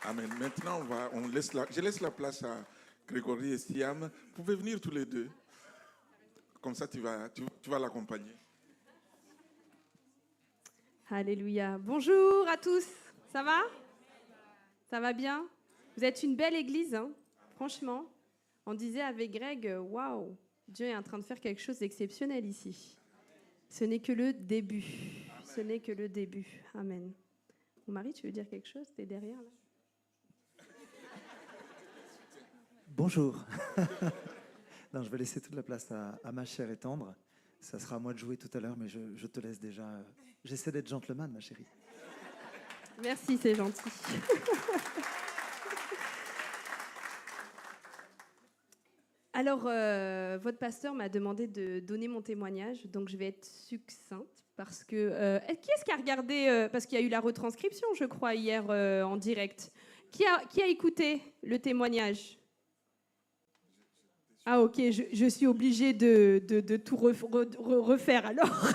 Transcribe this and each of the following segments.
Amen. Maintenant, je laisse la place à Grégory et Siam. Vous pouvez venir tous les deux. Comme ça, tu vas l'accompagner. Alléluia. Bonjour à tous. Ça va? Ça va bien? Vous êtes une belle église, hein? Franchement. On disait avec Greg, waouh, Dieu est en train de faire quelque chose d'exceptionnel ici. Ce n'est que le début. Amen. Ce n'est que le début. Amen. Mon mari, tu veux dire quelque chose? T'es derrière là? Bonjour. Non, je vais laisser toute la place à ma chère et tendre. Ça sera à moi de jouer tout à l'heure, mais je te laisse déjà. J'essaie d'être gentleman, ma chérie. Merci, c'est gentil. Alors, votre pasteur m'a demandé de donner mon témoignage, donc je vais être succincte parce que... qui est-ce qui a regardé parce qu'il y a eu la retranscription, je crois, hier en direct. Qui a écouté le témoignage? Ah ok, je suis obligée de tout refaire alors.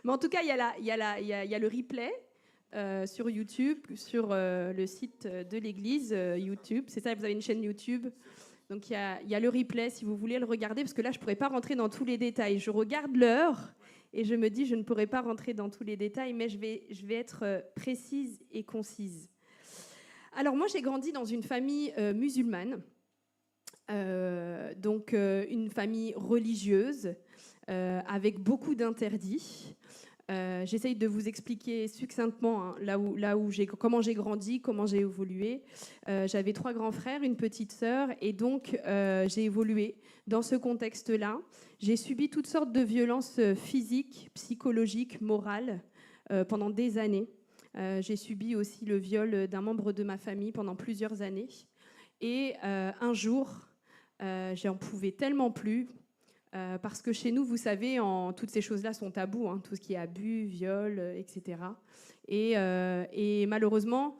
Mais en tout cas, il y a le replay sur YouTube, sur le site de l'église YouTube. C'est ça, vous avez une chaîne YouTube. Donc il y a le replay si vous voulez le regarder, parce que là, je ne pourrais pas rentrer dans tous les détails. Je regarde l'heure et je me dis, je ne pourrais pas rentrer dans tous les détails, mais je vais être précise et concise. Alors moi, j'ai grandi dans une famille musulmane. Donc une famille religieuse avec beaucoup d'interdits. J'essaye de vous expliquer succinctement hein, comment j'ai grandi, comment j'ai évolué. J'avais 3 grands frères, une petite sœur, et donc j'ai évolué dans ce contexte-là. J'ai subi toutes sortes de violences physiques, psychologiques, morales pendant des années. J'ai subi aussi le viol d'un membre de ma famille pendant plusieurs années. Et un jour, j'en pouvais tellement plus, parce que chez nous, vous savez, toutes ces choses-là sont tabous, hein, tout ce qui est abus, viol, etc. Et malheureusement,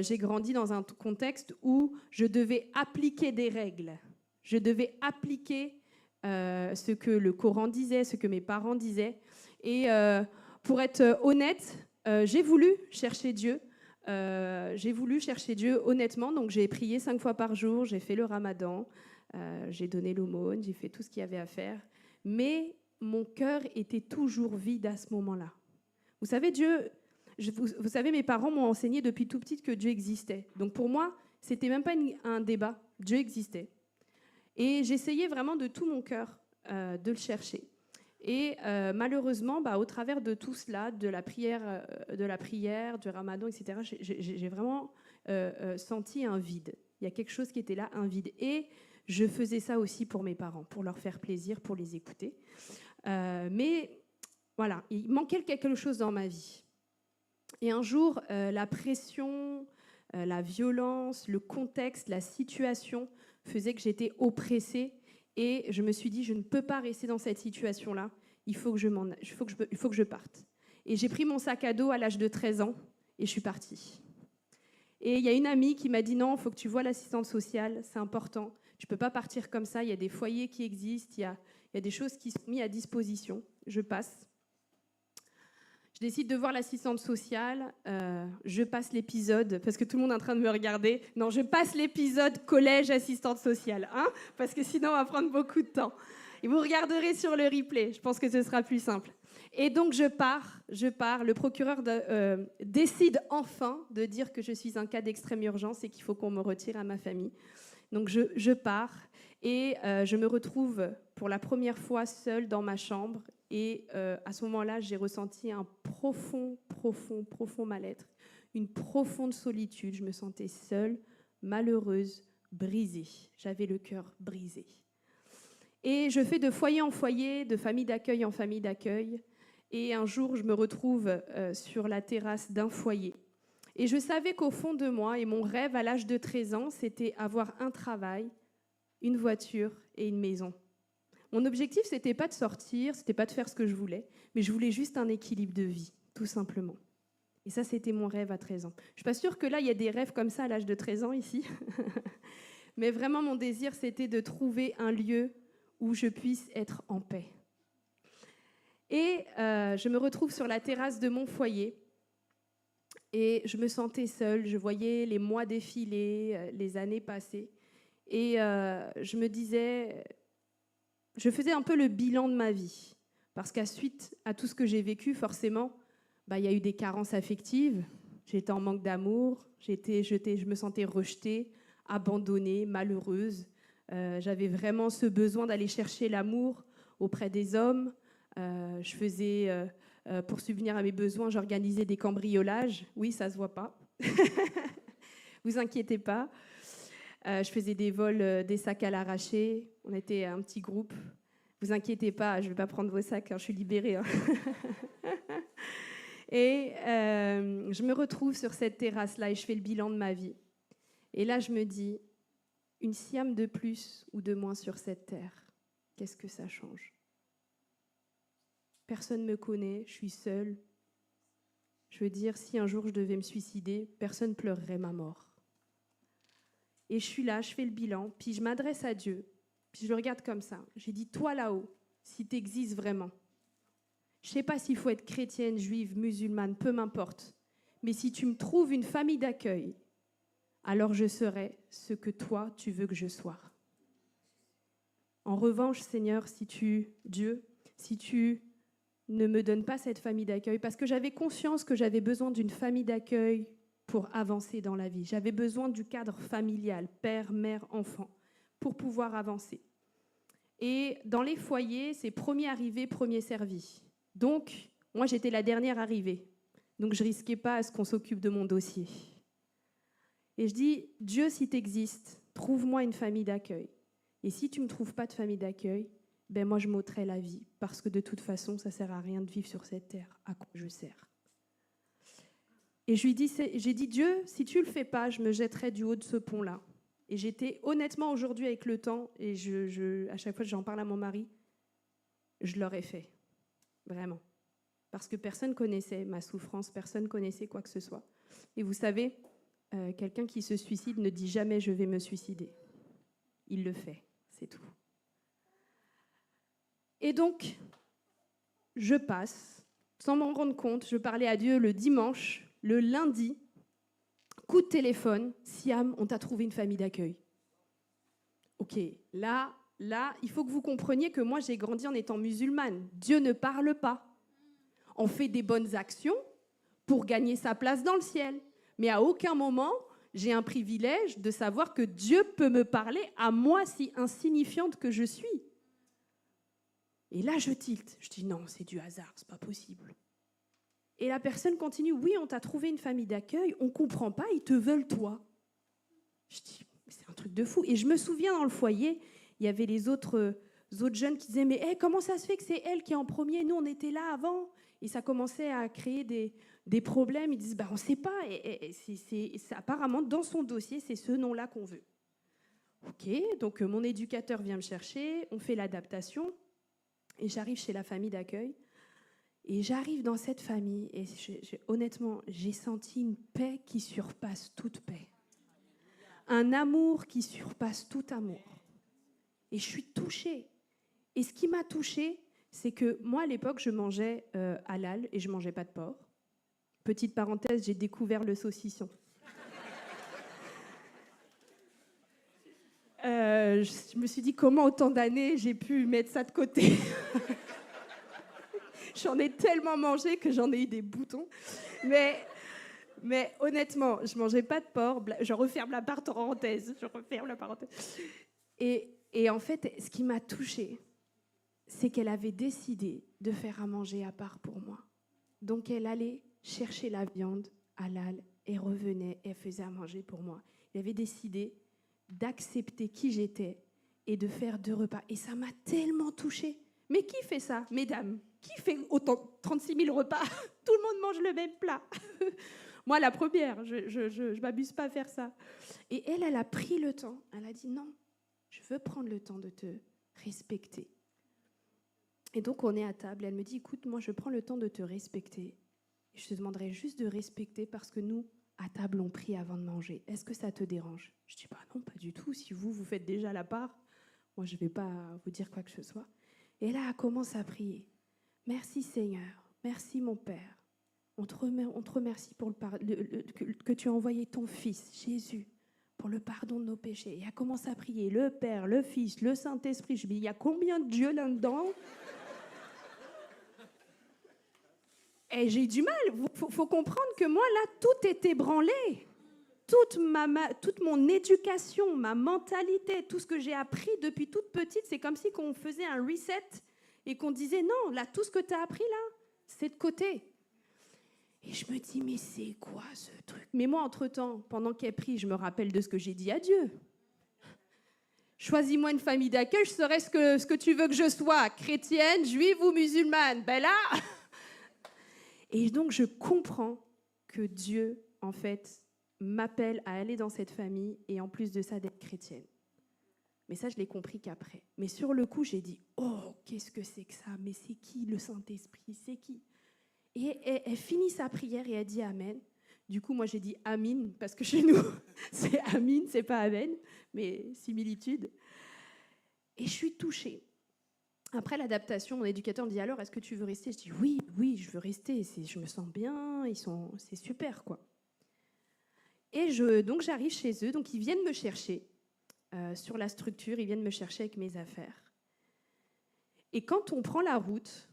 j'ai grandi dans un contexte où je devais appliquer des règles. Je devais appliquer ce que le Coran disait, ce que mes parents disaient. Et pour être honnête, j'ai voulu chercher Dieu. Honnêtement, donc j'ai prié 5 fois par jour, j'ai fait le ramadan, j'ai donné l'aumône, j'ai fait tout ce qu'il y avait à faire, mais mon cœur était toujours vide à ce moment-là. Vous savez, vous savez, mes parents m'ont enseigné depuis tout petite que Dieu existait. Donc pour moi, c'était même pas un débat, Dieu existait. Et j'essayais vraiment de tout mon cœur de le chercher. Et malheureusement, au travers de tout cela, de la prière, du ramadan, etc., j'ai vraiment senti un vide. Il y a quelque chose qui était là, un vide. Et je faisais ça aussi pour mes parents, pour leur faire plaisir, pour les écouter. Mais voilà, il manquait quelque chose dans ma vie. Et un jour, la pression, la violence, le contexte, la situation faisait que j'étais oppressée. Et je me suis dit, je ne peux pas rester dans cette situation-là. Il faut que je parte. Et j'ai pris mon sac à dos à l'âge de 13 ans et je suis partie. Et il y a une amie qui m'a dit, non, il faut que tu vois l'assistante sociale, c'est important. Tu ne peux pas partir comme ça, il y a des foyers qui existent, il y a des choses qui sont mises à disposition. Je passe. Je décide de voir l'assistante sociale, je passe l'épisode, parce que tout le monde est en train de me regarder. Non, je passe l'épisode collège assistante sociale, hein, parce que sinon on va prendre beaucoup de temps. Et vous regarderez sur le replay, je pense que ce sera plus simple. Et donc je pars. Le procureur décide enfin de dire que je suis un cas d'extrême urgence et qu'il faut qu'on me retire à ma famille. Donc je pars et je me retrouve pour la première fois seule dans ma chambre. Et à ce moment-là, j'ai ressenti un profond mal-être, une profonde solitude. Je me sentais seule, malheureuse, brisée. J'avais le cœur brisé. Et je fais de foyer en foyer, de famille d'accueil en famille d'accueil. Et un jour, je me retrouve sur la terrasse d'un foyer. Et je savais qu'au fond de moi, et mon rêve à l'âge de 13 ans, c'était avoir un travail, une voiture et une maison. Mon objectif, c'était pas de sortir, c'était pas de faire ce que je voulais, mais je voulais juste un équilibre de vie, tout simplement. Et ça, c'était mon rêve à 13 ans. Je suis pas sûre que là, il y a des rêves comme ça à l'âge de 13 ans ici. Mais vraiment, mon désir, c'était de trouver un lieu où je puisse être en paix. Et je me retrouve sur la terrasse de mon foyer. Et je me sentais seule, je voyais les mois défiler, les années passer. Et je me disais, je faisais un peu le bilan de ma vie. Parce qu'à suite à tout ce que j'ai vécu, forcément, il y a eu des carences affectives. J'étais en manque d'amour, je me sentais rejetée, abandonnée, malheureuse. J'avais vraiment ce besoin d'aller chercher l'amour auprès des hommes. Je faisais, pour subvenir à mes besoins, j'organisais des cambriolages. Oui, ça ne se voit pas. Vous inquiétez pas. Je faisais des vols, des sacs à l'arraché. On était un petit groupe. Vous inquiétez pas, je ne vais pas prendre vos sacs, hein, je suis libérée. Hein. Et je me retrouve sur cette terrasse-là et je fais le bilan de ma vie. Et là, je me dis, une Siam de plus ou de moins sur cette terre, qu'est-ce que ça change? Personne ne me connaît, je suis seule. Je veux dire, si un jour je devais me suicider, personne ne pleurerait ma mort. Et je suis là, je fais le bilan, puis je m'adresse à Dieu, puis je le regarde comme ça. J'ai dit, toi là-haut, si tu existes vraiment, je ne sais pas s'il faut être chrétienne, juive, musulmane, peu m'importe, mais si tu me trouves une famille d'accueil, alors je serai ce que toi, tu veux que je sois. En revanche, Seigneur, si tu ne me donnes pas cette famille d'accueil, parce que j'avais conscience que j'avais besoin d'une famille d'accueil pour avancer dans la vie. J'avais besoin du cadre familial, père, mère, enfant, pour pouvoir avancer. Et dans les foyers, c'est premier arrivé, premier servi. Donc, moi, j'étais la dernière arrivée. Donc, je ne risquais pas à ce qu'on s'occupe de mon dossier. Et je dis, Dieu, si tu existes, trouve-moi une famille d'accueil. Et si tu ne me trouves pas de famille d'accueil, ben moi, je m'ôterai la vie. Parce que de toute façon, ça ne sert à rien de vivre sur cette terre. À quoi je sers? Et j'ai dit, Dieu, si tu ne le fais pas, je me jetterai du haut de ce pont-là. Et j'étais honnêtement aujourd'hui avec le temps, et à chaque fois que j'en parle à mon mari, je l'aurais fait. Vraiment. Parce que personne connaissait ma souffrance, personne connaissait quoi que ce soit. Et vous savez, quelqu'un qui se suicide ne dit jamais « je vais me suicider ». Il le fait, c'est tout. Et donc, je passe, sans m'en rendre compte, je parlais à Dieu le dimanche, le lundi, coup de téléphone, Siam, on t'a trouvé une famille d'accueil. Ok, là, il faut que vous compreniez que moi, j'ai grandi en étant musulmane. Dieu ne parle pas. On fait des bonnes actions pour gagner sa place dans le ciel. Mais à aucun moment, j'ai un privilège de savoir que Dieu peut me parler à moi, si insignifiante que je suis. Et là, je tilte. Je dis non, c'est du hasard, c'est pas possible. Et la personne continue, oui, on t'a trouvé une famille d'accueil, on comprend pas, ils te veulent toi. Je dis, c'est un truc de fou. Et je me souviens dans le foyer, il y avait les autres jeunes qui disaient, mais comment ça se fait que c'est elle qui est en premier? Nous, on était là avant. Et ça commençait à créer des problèmes. Ils disent, on ne sait pas. Et apparemment, dans son dossier, c'est ce nom-là qu'on veut. Ok, donc mon éducateur vient me chercher, on fait l'adaptation. Et j'arrive chez la famille d'accueil. Et j'arrive dans cette famille. Et honnêtement, j'ai senti une paix qui surpasse toute paix. Un amour qui surpasse tout amour. Et je suis touchée. Et ce qui m'a touchée, c'est que moi, à l'époque, je mangeais halal et je ne mangeais pas de porc. Petite parenthèse, j'ai découvert le saucisson. Je me suis dit, comment autant d'années j'ai pu mettre ça de côté? J'en ai tellement mangé que j'en ai eu des boutons. Mais honnêtement, je ne mangeais pas de porc. Je referme la parenthèse. Et en fait, ce qui m'a touchée, c'est qu'elle avait décidé de faire à manger à part pour moi. Donc, elle allait chercher la viande halal et revenait et faisait à manger pour moi. Elle avait décidé d'accepter qui j'étais et de faire 2 repas. Et ça m'a tellement touchée. Mais qui fait ça, mesdames? Qui fait autant 36 000 repas? Tout le monde mange le même plat. Moi, la première, je m'abuse pas à faire ça. Et elle a pris le temps. Elle a dit non, je veux prendre le temps de te respecter. Et donc, on est à table. Et elle me dit, écoute, moi, je prends le temps de te respecter. Et je te demanderai juste de respecter parce que nous, à table, on prie avant de manger. Est-ce que ça te dérange? Je dis, non, pas du tout. Si vous faites déjà la part, moi, je ne vais pas vous dire quoi que ce soit. Et là, elle commence à prier. Merci Seigneur, merci mon Père. on te remercie pour que tu as envoyé ton Fils, Jésus, pour le pardon de nos péchés. Et elle commence à prier, le Père, le Fils, le Saint-Esprit. Je me dis, il y a combien de dieux là-dedans? Et j'ai eu du mal. Faut comprendre que moi, là, tout est ébranlé. Toute mon éducation, ma mentalité, tout ce que j'ai appris depuis toute petite, c'est comme si on faisait un reset et qu'on disait, non, là, tout ce que tu as appris, là, c'est de côté. Et je me dis, mais c'est quoi ce truc? Mais moi, entre-temps, pendant qu'elle prie, je me rappelle de ce que j'ai dit à Dieu. Choisis-moi une famille d'accueil, je serai ce que tu veux que je sois, chrétienne, juive ou musulmane. Ben là... Et donc, je comprends que Dieu, en fait, m'appelle à aller dans cette famille et en plus de ça, d'être chrétienne. Mais ça, je l'ai compris qu'après. Mais sur le coup, j'ai dit, oh, qu'est-ce que c'est que ça? Mais c'est qui le Saint-Esprit? C'est qui? Et elle finit sa prière et elle dit Amen. Du coup, moi, j'ai dit Amin, parce que chez nous, c'est Amin, c'est pas Amen, mais similitude. Et je suis touchée. Après l'adaptation, mon éducateur me dit alors, est-ce que tu veux rester? Je dis oui, je veux rester. Je me sens bien, c'est super, quoi. Et donc j'arrive chez eux, donc ils viennent me chercher sur la structure, ils viennent me chercher avec mes affaires. Et quand on prend la route,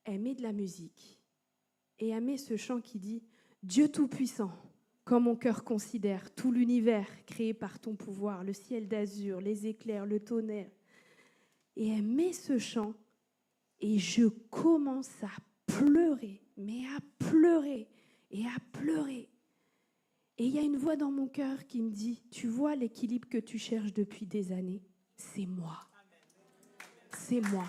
elle met de la musique et elle met ce chant qui dit « Dieu Tout-Puissant, quand mon cœur considère tout l'univers créé par ton pouvoir, le ciel d'azur, les éclairs, le tonnerre. » Et elle met ce chant et je commence à pleurer, mais à pleurer et à pleurer. Et il y a une voix dans mon cœur qui me dit « Tu vois l'équilibre que tu cherches depuis des années? C'est moi. C'est moi. »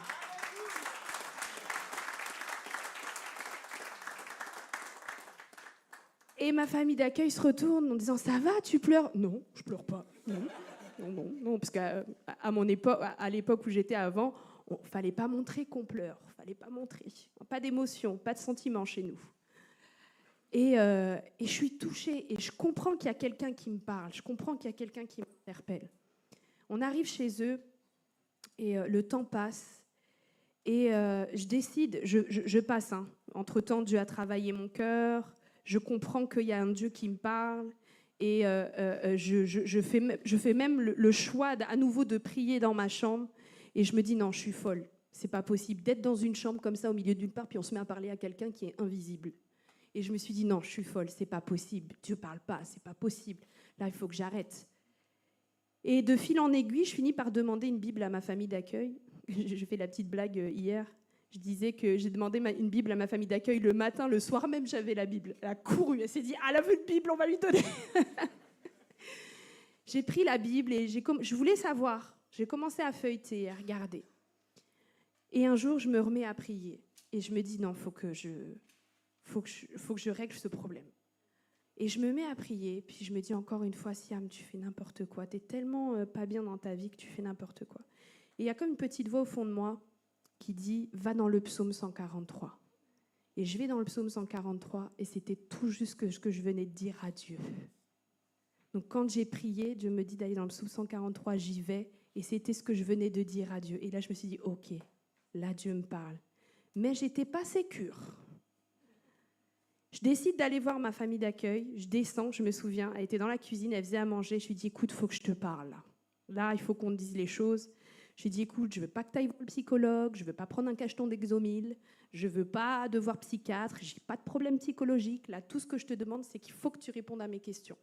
Et ma famille d'accueil se retourne en disant « Ça va, tu pleures ?» Non, je pleure pas. Non, parce qu'à mon époque, à l'époque où j'étais avant, il ne fallait pas montrer qu'on pleure. Il ne fallait pas montrer. Pas d'émotion, pas de sentiments chez nous. Et je suis touchée et je comprends qu'il y a quelqu'un qui me parle. Je comprends qu'il y a quelqu'un qui m'interpelle. On arrive chez eux et le temps passe. Et je décide, je passe. Hein. Entre-temps, Dieu a travaillé mon cœur. Je comprends qu'il y a un Dieu qui me parle. Et je fais même le choix à nouveau de prier dans ma chambre. Et je me dis, non, je suis folle. C'est pas possible d'être dans une chambre comme ça, au milieu d'une part, puis on se met à parler à quelqu'un qui est invisible. Et je me suis dit, non, je suis folle, c'est pas possible. Dieu parle pas, c'est pas possible. Là, il faut que j'arrête. Et de fil en aiguille, je finis par demander une Bible à ma famille d'accueil. J'ai fait la petite blague hier. Je disais que j'ai demandé une Bible à ma famille d'accueil le matin, le soir même, j'avais la Bible. Elle a couru, elle s'est dit, ah, elle a vu une Bible, on va lui donner. J'ai pris la Bible et je voulais savoir. J'ai commencé à feuilleter, à regarder. Et un jour, je me remets à prier. Et je me dis, non, faut que je règle ce problème. Et je me mets à prier, puis je me dis encore une fois, Siam, tu fais n'importe quoi. Tu es tellement pas bien dans ta vie que tu fais n'importe quoi. Et il y a comme une petite voix au fond de moi qui dit, va dans le psaume 143. Et je vais dans le psaume 143, et c'était tout juste ce que je venais de dire à Dieu. Donc quand j'ai prié, Dieu me dit d'aller dans le psaume 143, j'y vais, et c'était ce que je venais de dire à Dieu. Et là, je me suis dit, ok, là, Dieu me parle. Mais j'étais pas sécure. Je décide d'aller voir ma famille d'accueil, je descends, je me souviens, elle était dans la cuisine, elle faisait à manger, je lui dis, écoute, il faut que je te parle. Là, il faut qu'on te dise les choses. Je lui dis, écoute, je ne veux pas que tu ailles voir le psychologue, je ne veux pas prendre un cacheton d'Exomil, je ne veux pas devoir psychiatre, je n'ai pas de problème psychologique. Là, tout ce que je te demande, c'est qu'il faut que tu répondes à mes questions.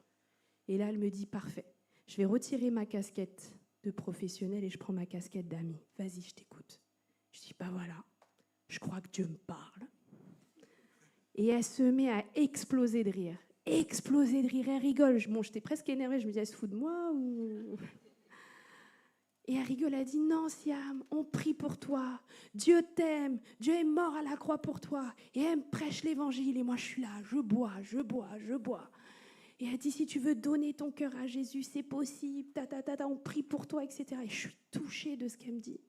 Et là, elle me dit, parfait, je vais retirer ma casquette de professionnelle et je prends ma casquette d'amie. Vas-y, je t'écoute. Je dis, bah voilà, je crois que Dieu me parle. Et elle se met à exploser de rire. Exploser de rire, elle rigole. Bon, j'étais presque énervée, je me disais, elle se fout de moi ou... Et elle rigole, elle dit, non, Siam, on prie pour toi. Dieu t'aime, Dieu est mort à la croix pour toi. Et elle me prêche l'évangile et moi, je suis là, je bois. Et elle dit, si tu veux donner ton cœur à Jésus, c'est possible, on prie pour toi, etc. Et je suis touchée de ce qu'elle me dit.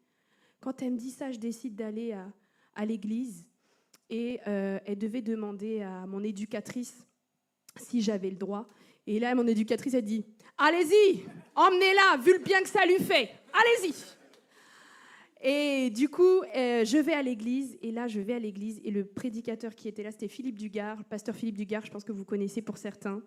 Quand elle me dit ça, je décide d'aller à l'église. Et elle devait demander à mon éducatrice si j'avais le droit. Et là, mon éducatrice, elle dit, allez-y, emmenez-la, vu le bien que ça lui fait. Allez-y. Et du coup, je vais à l'église. Et là, je vais à l'église. Et le prédicateur qui était là, c'était Philippe Dugard, le pasteur Philippe Dugard, je pense que vous connaissez pour certains.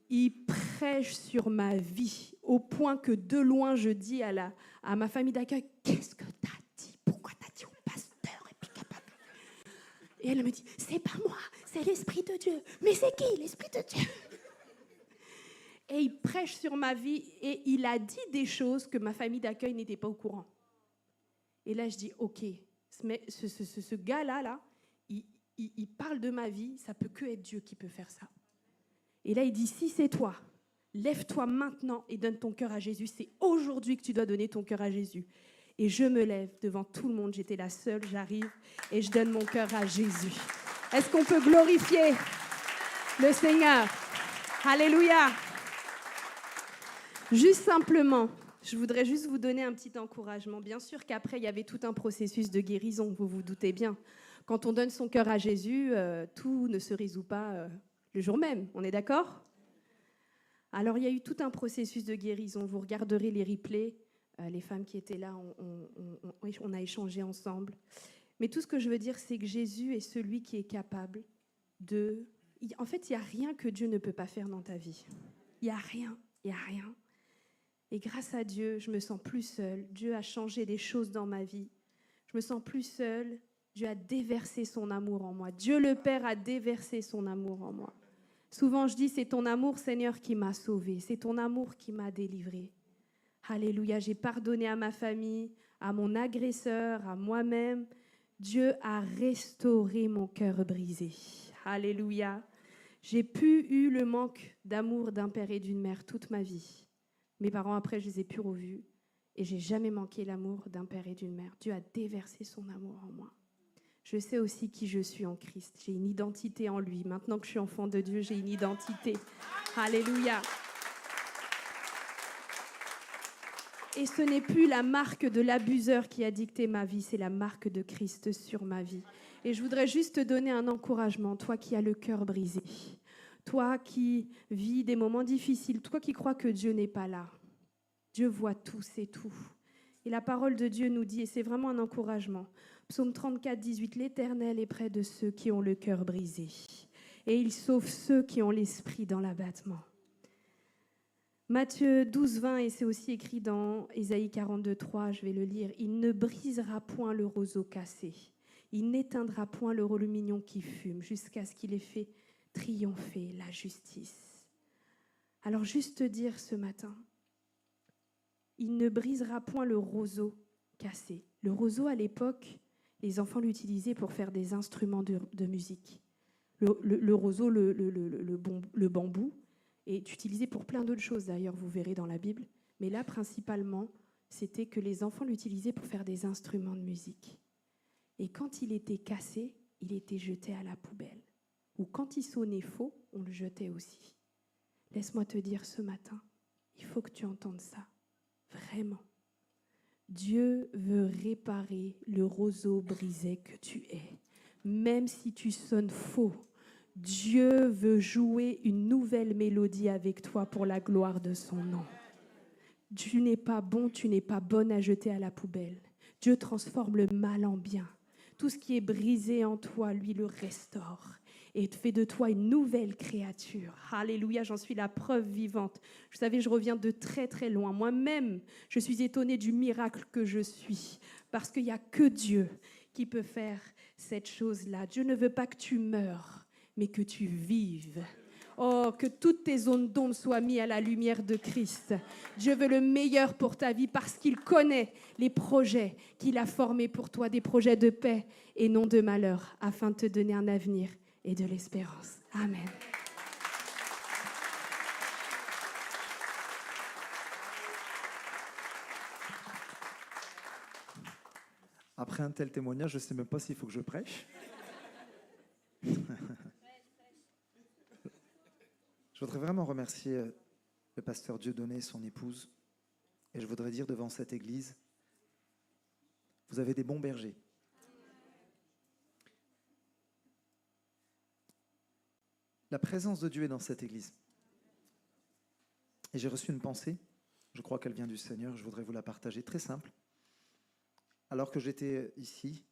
Il prêche sur ma vie, au point que de loin, je dis à ma famille d'accueil, qu'est-ce que t'as dit? Pourquoi t'as dit au pasteur? Et elle me dit, c'est pas moi, c'est l'Esprit de Dieu. Mais c'est qui l'Esprit de Dieu? Et il prêche sur ma vie et il a dit des choses que ma famille d'accueil n'était pas au courant. Et là, je dis, OK, ce gars-là, il parle de ma vie, ça peut que être Dieu qui peut faire ça. Et là, il dit, si c'est toi, lève-toi maintenant et donne ton cœur à Jésus. C'est aujourd'hui que tu dois donner ton cœur à Jésus. Et je me lève devant tout le monde. J'étais la seule, j'arrive et je donne mon cœur à Jésus. Est-ce qu'on peut glorifier le Seigneur? Alléluia. Juste simplement, je voudrais juste vous donner un petit encouragement. Bien sûr qu'après, il y avait tout un processus de guérison, vous vous doutez bien. Quand on donne son cœur à Jésus, tout ne se résout pas le jour même. On est d'accord? Alors, il y a eu tout un processus de guérison. Vous regarderez les replays. Les femmes qui étaient là, on a échangé ensemble. Mais tout ce que je veux dire, c'est que Jésus est celui qui est capable de... En fait, il n'y a rien que Dieu ne peut pas faire dans ta vie. Il n'y a rien, il n'y a rien. Et grâce à Dieu, je me sens plus seule. Dieu a changé des choses dans ma vie. Je me sens plus seule. Dieu a déversé son amour en moi. Dieu le Père a déversé son amour en moi. Souvent, je dis, c'est ton amour, Seigneur, qui m'a sauvée. C'est ton amour qui m'a délivrée. Alléluia, j'ai pardonné à ma famille, à mon agresseur, à moi-même. Dieu a restauré mon cœur brisé. Alléluia. J'ai eu le manque d'amour d'un père et d'une mère toute ma vie. Mes parents, après, je les ai plus revus. Et j'ai jamais manqué l'amour d'un père et d'une mère. Dieu a déversé son amour en moi. Je sais aussi qui je suis en Christ. J'ai une identité en lui. Maintenant que je suis enfant de Dieu, j'ai une identité. Alléluia. Et ce n'est plus la marque de l'abuseur qui a dicté ma vie, c'est la marque de Christ sur ma vie. Et je voudrais juste te donner un encouragement, toi qui as le cœur brisé, toi qui vis des moments difficiles, toi qui crois que Dieu n'est pas là. Dieu voit tout, c'est tout. Et la parole de Dieu nous dit, et c'est vraiment un encouragement, Psaume 34, 18, l'Éternel est près de ceux qui ont le cœur brisé, et il sauve ceux qui ont l'esprit dans l'abattement. Matthieu 12, 20, et c'est aussi écrit dans Ésaïe 42, 3, je vais le lire. Il ne brisera point le roseau cassé, il n'éteindra point le lumignon qui fume, jusqu'à ce qu'il ait fait triompher la justice. Alors juste te dire ce matin, il ne brisera point le roseau cassé. Le roseau, à l'époque, les enfants l'utilisaient pour faire des instruments de musique. Le roseau, le bambou, est utilisé pour plein d'autres choses, d'ailleurs, vous verrez dans la Bible. Mais là, principalement, c'était que les enfants l'utilisaient pour faire des instruments de musique. Et quand il était cassé, il était jeté à la poubelle. Ou quand il sonnait faux, on le jetait aussi. Laisse-moi te dire ce matin, il faut que tu entendes ça. Vraiment. Dieu veut réparer le roseau brisé que tu es. Même si tu sonnes faux, Dieu veut jouer une nouvelle mélodie avec toi pour la gloire de son nom. Tu n'es pas bon, tu n'es pas bonne à jeter à la poubelle. Dieu transforme le mal en bien. Tout ce qui est brisé en toi, lui le restaure et fait de toi une nouvelle créature. Alléluia, j'en suis la preuve vivante. Vous savez, je reviens de très très loin. Moi-même, je suis étonnée du miracle que je suis parce qu'il n'y a que Dieu qui peut faire cette chose-là. Dieu ne veut pas que tu meures, mais que tu vives. Oh, que toutes tes zones d'ombre soient mises à la lumière de Christ. Dieu veut le meilleur pour ta vie parce qu'il connaît les projets qu'il a formés pour toi, des projets de paix et non de malheur, afin de te donner un avenir et de l'espérance. Amen. Après un tel témoignage, je ne sais même pas s'il faut que je prêche. Je voudrais vraiment remercier le pasteur Dieudonné et son épouse. Et je voudrais dire devant cette église, vous avez des bons bergers. La présence de Dieu est dans cette église. Et j'ai reçu une pensée, je crois qu'elle vient du Seigneur, je voudrais vous la partager, très simple. alors que j'étais ici,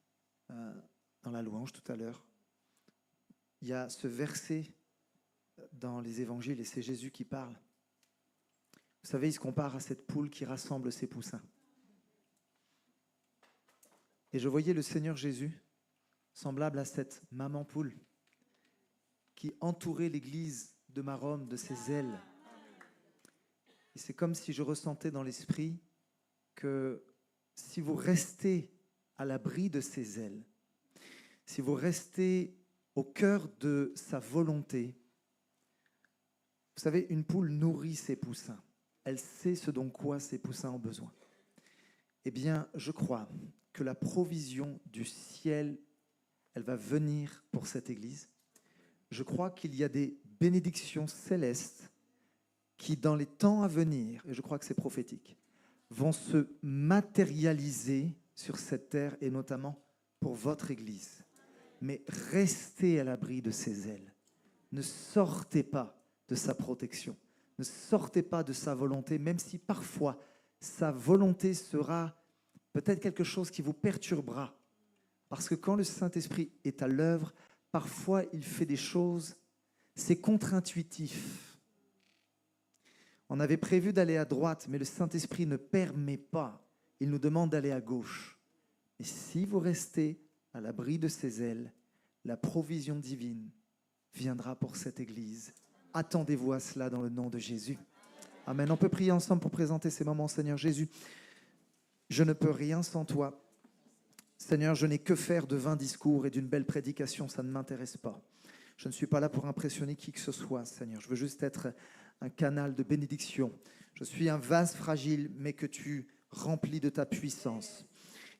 dans la louange tout à l'heure, il y a ce verset dans les évangiles et c'est Jésus qui parle. Vous savez, il se compare à cette poule qui rassemble ses poussins. Et je voyais le Seigneur Jésus semblable à cette maman poule qui entourait l'église de Marom de ses ailes. Et c'est comme si je ressentais dans l'esprit que si vous restez à l'abri de ses ailes, si vous restez au cœur de sa volonté, vous savez, une poule nourrit ses poussins. Elle sait ce dont quoi ses poussins ont besoin. Eh bien, je crois que la provision du ciel, elle va venir pour cette église. Je crois qu'il y a des bénédictions célestes qui, dans les temps à venir, et je crois que c'est prophétique, vont se matérialiser sur cette terre et notamment pour votre église. Mais restez à l'abri de ses ailes. Ne sortez pas de sa protection. Ne sortez pas de sa volonté, même si parfois sa volonté sera peut-être quelque chose qui vous perturbera. Parce que quand le Saint-Esprit est à l'œuvre, parfois il fait des choses, c'est contre-intuitif. On avait prévu d'aller à droite, mais le Saint-Esprit ne permet pas. Il nous demande d'aller à gauche. Et si vous restez à l'abri de ses ailes, la provision divine viendra pour cette église. Attendez-vous à cela dans le nom de Jésus. Amen. On peut prier ensemble pour présenter ces moments, Seigneur Jésus. Je ne peux rien sans toi. Seigneur, je n'ai que faire de vains discours et d'une belle prédication, ça ne m'intéresse pas. Je ne suis pas là pour impressionner qui que ce soit, Seigneur. Je veux juste être un canal de bénédiction. Je suis un vase fragile, mais que tu remplis de ta puissance.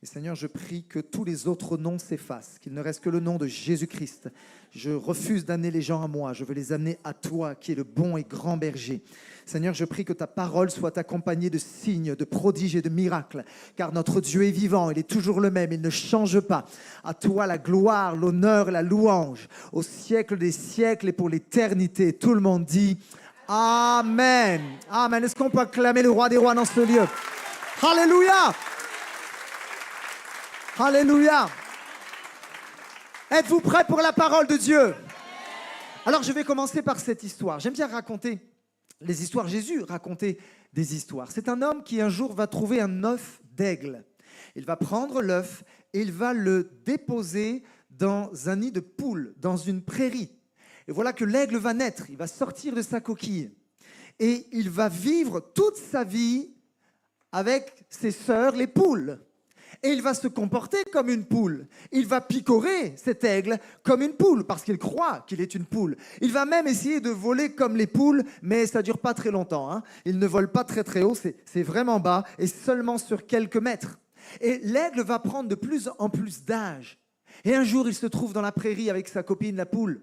Et Seigneur, je prie que tous les autres noms s'effacent, qu'il ne reste que le nom de Jésus-Christ. Je refuse d'amener les gens à moi, je veux les amener à toi, qui es le bon et grand berger. Seigneur, je prie que ta parole soit accompagnée de signes, de prodiges et de miracles, car notre Dieu est vivant, il est toujours le même, il ne change pas. À toi la gloire, l'honneur et la louange, au siècle des siècles et pour l'éternité. Tout le monde dit Amen. Amen. Est-ce qu'on peut acclamer le roi des rois dans ce lieu? Alléluia. Alléluia. Êtes-vous prêts pour la parole de Dieu? Alors je vais commencer par cette histoire. J'aime bien raconter les histoires. Jésus racontait des histoires. C'est un homme qui un jour va trouver un œuf d'aigle. Il va prendre l'œuf et il va le déposer dans un nid de poule, dans une prairie. Et voilà que l'aigle va naître, il va sortir de sa coquille. Et il va vivre toute sa vie avec ses sœurs, les poules. Et il va se comporter comme une poule. Il va picorer cet aigle comme une poule parce qu'il croit qu'il est une poule. Il va même essayer de voler comme les poules, mais ça ne dure pas très longtemps, hein. Il ne vole pas très très haut, c'est vraiment bas et seulement sur quelques mètres. Et l'aigle va prendre de plus en plus d'âge. Et un jour, il se trouve dans la prairie avec sa copine, la poule.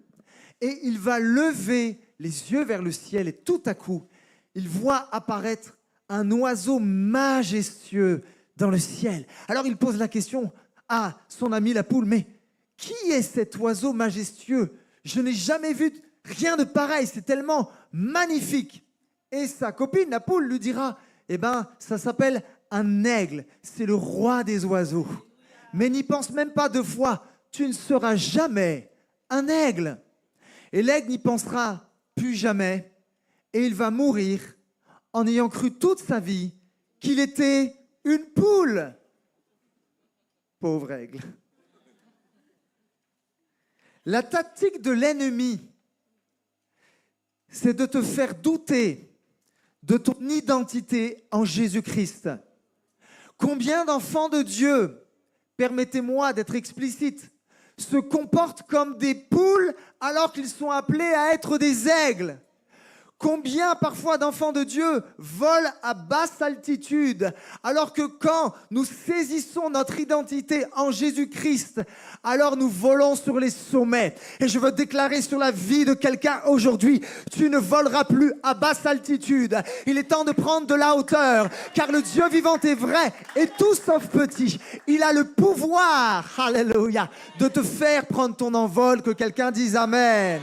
Et il va lever les yeux vers le ciel et tout à coup, il voit apparaître un oiseau majestueux dans le ciel. Alors il pose la question à son ami la poule, mais qui est cet oiseau majestueux? Je n'ai jamais vu rien de pareil, c'est tellement magnifique. Et sa copine, la poule, lui dira, eh ben, ça s'appelle un aigle, c'est le roi des oiseaux. Mais n'y pense même pas deux fois, tu ne seras jamais un aigle. Et l'aigle n'y pensera plus jamais, et il va mourir en ayant cru toute sa vie qu'il était une poule. Pauvre aigle. La tactique de l'ennemi, c'est de te faire douter de ton identité en Jésus-Christ. Combien d'enfants de Dieu, permettez-moi d'être explicite, se comportent comme des poules alors qu'ils sont appelés à être des aigles? Combien parfois d'enfants de Dieu volent à basse altitude alors que quand nous saisissons notre identité en Jésus-Christ, alors nous volons sur les sommets. Et je veux déclarer sur la vie de quelqu'un aujourd'hui, tu ne voleras plus à basse altitude. Il est temps de prendre de la hauteur car le Dieu vivant est vrai et tout sauf petit. Il a le pouvoir, alléluia, de te faire prendre ton envol, que quelqu'un dise Amen.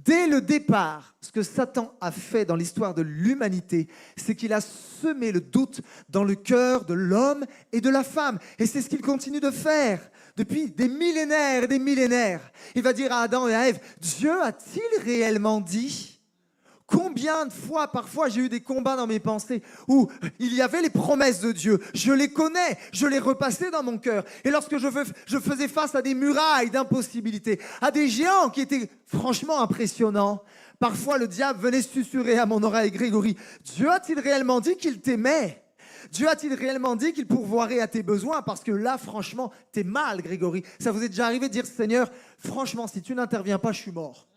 Dès le départ, ce que Satan a fait dans l'histoire de l'humanité, c'est qu'il a semé le doute dans le cœur de l'homme et de la femme. Et c'est ce qu'il continue de faire depuis des millénaires et des millénaires. Il va dire à Adam et à Ève, Dieu a-t-il réellement dit ? Combien de fois, parfois, j'ai eu des combats dans mes pensées où il y avait les promesses de Dieu. Je les connais, je les repassais dans mon cœur. Et lorsque je faisais face à des murailles d'impossibilités, à des géants qui étaient franchement impressionnants, parfois le diable venait susurrer à mon oreille, Grégory, Dieu a-t-il réellement dit qu'il t'aimait ? Dieu a-t-il réellement dit qu'il pourvoirait à tes besoins ? Parce que là, franchement, t'es mal, Grégory. Ça vous est déjà arrivé de dire, Seigneur, franchement, si tu n'interviens pas, je suis mort.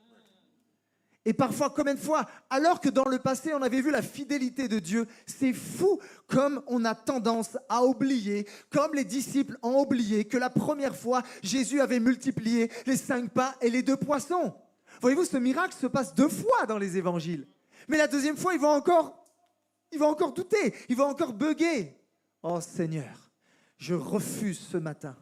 Et parfois, combien de fois, alors que dans le passé, on avait vu la fidélité de Dieu, c'est fou comme on a tendance à oublier, comme les disciples ont oublié que la première fois, Jésus avait multiplié les 5 pains et les 2 poissons. Voyez-vous, ce miracle se passe 2 fois dans les évangiles. Mais la deuxième fois, il va encore douter, il va encore bugger. Oh Seigneur, je refuse ce matin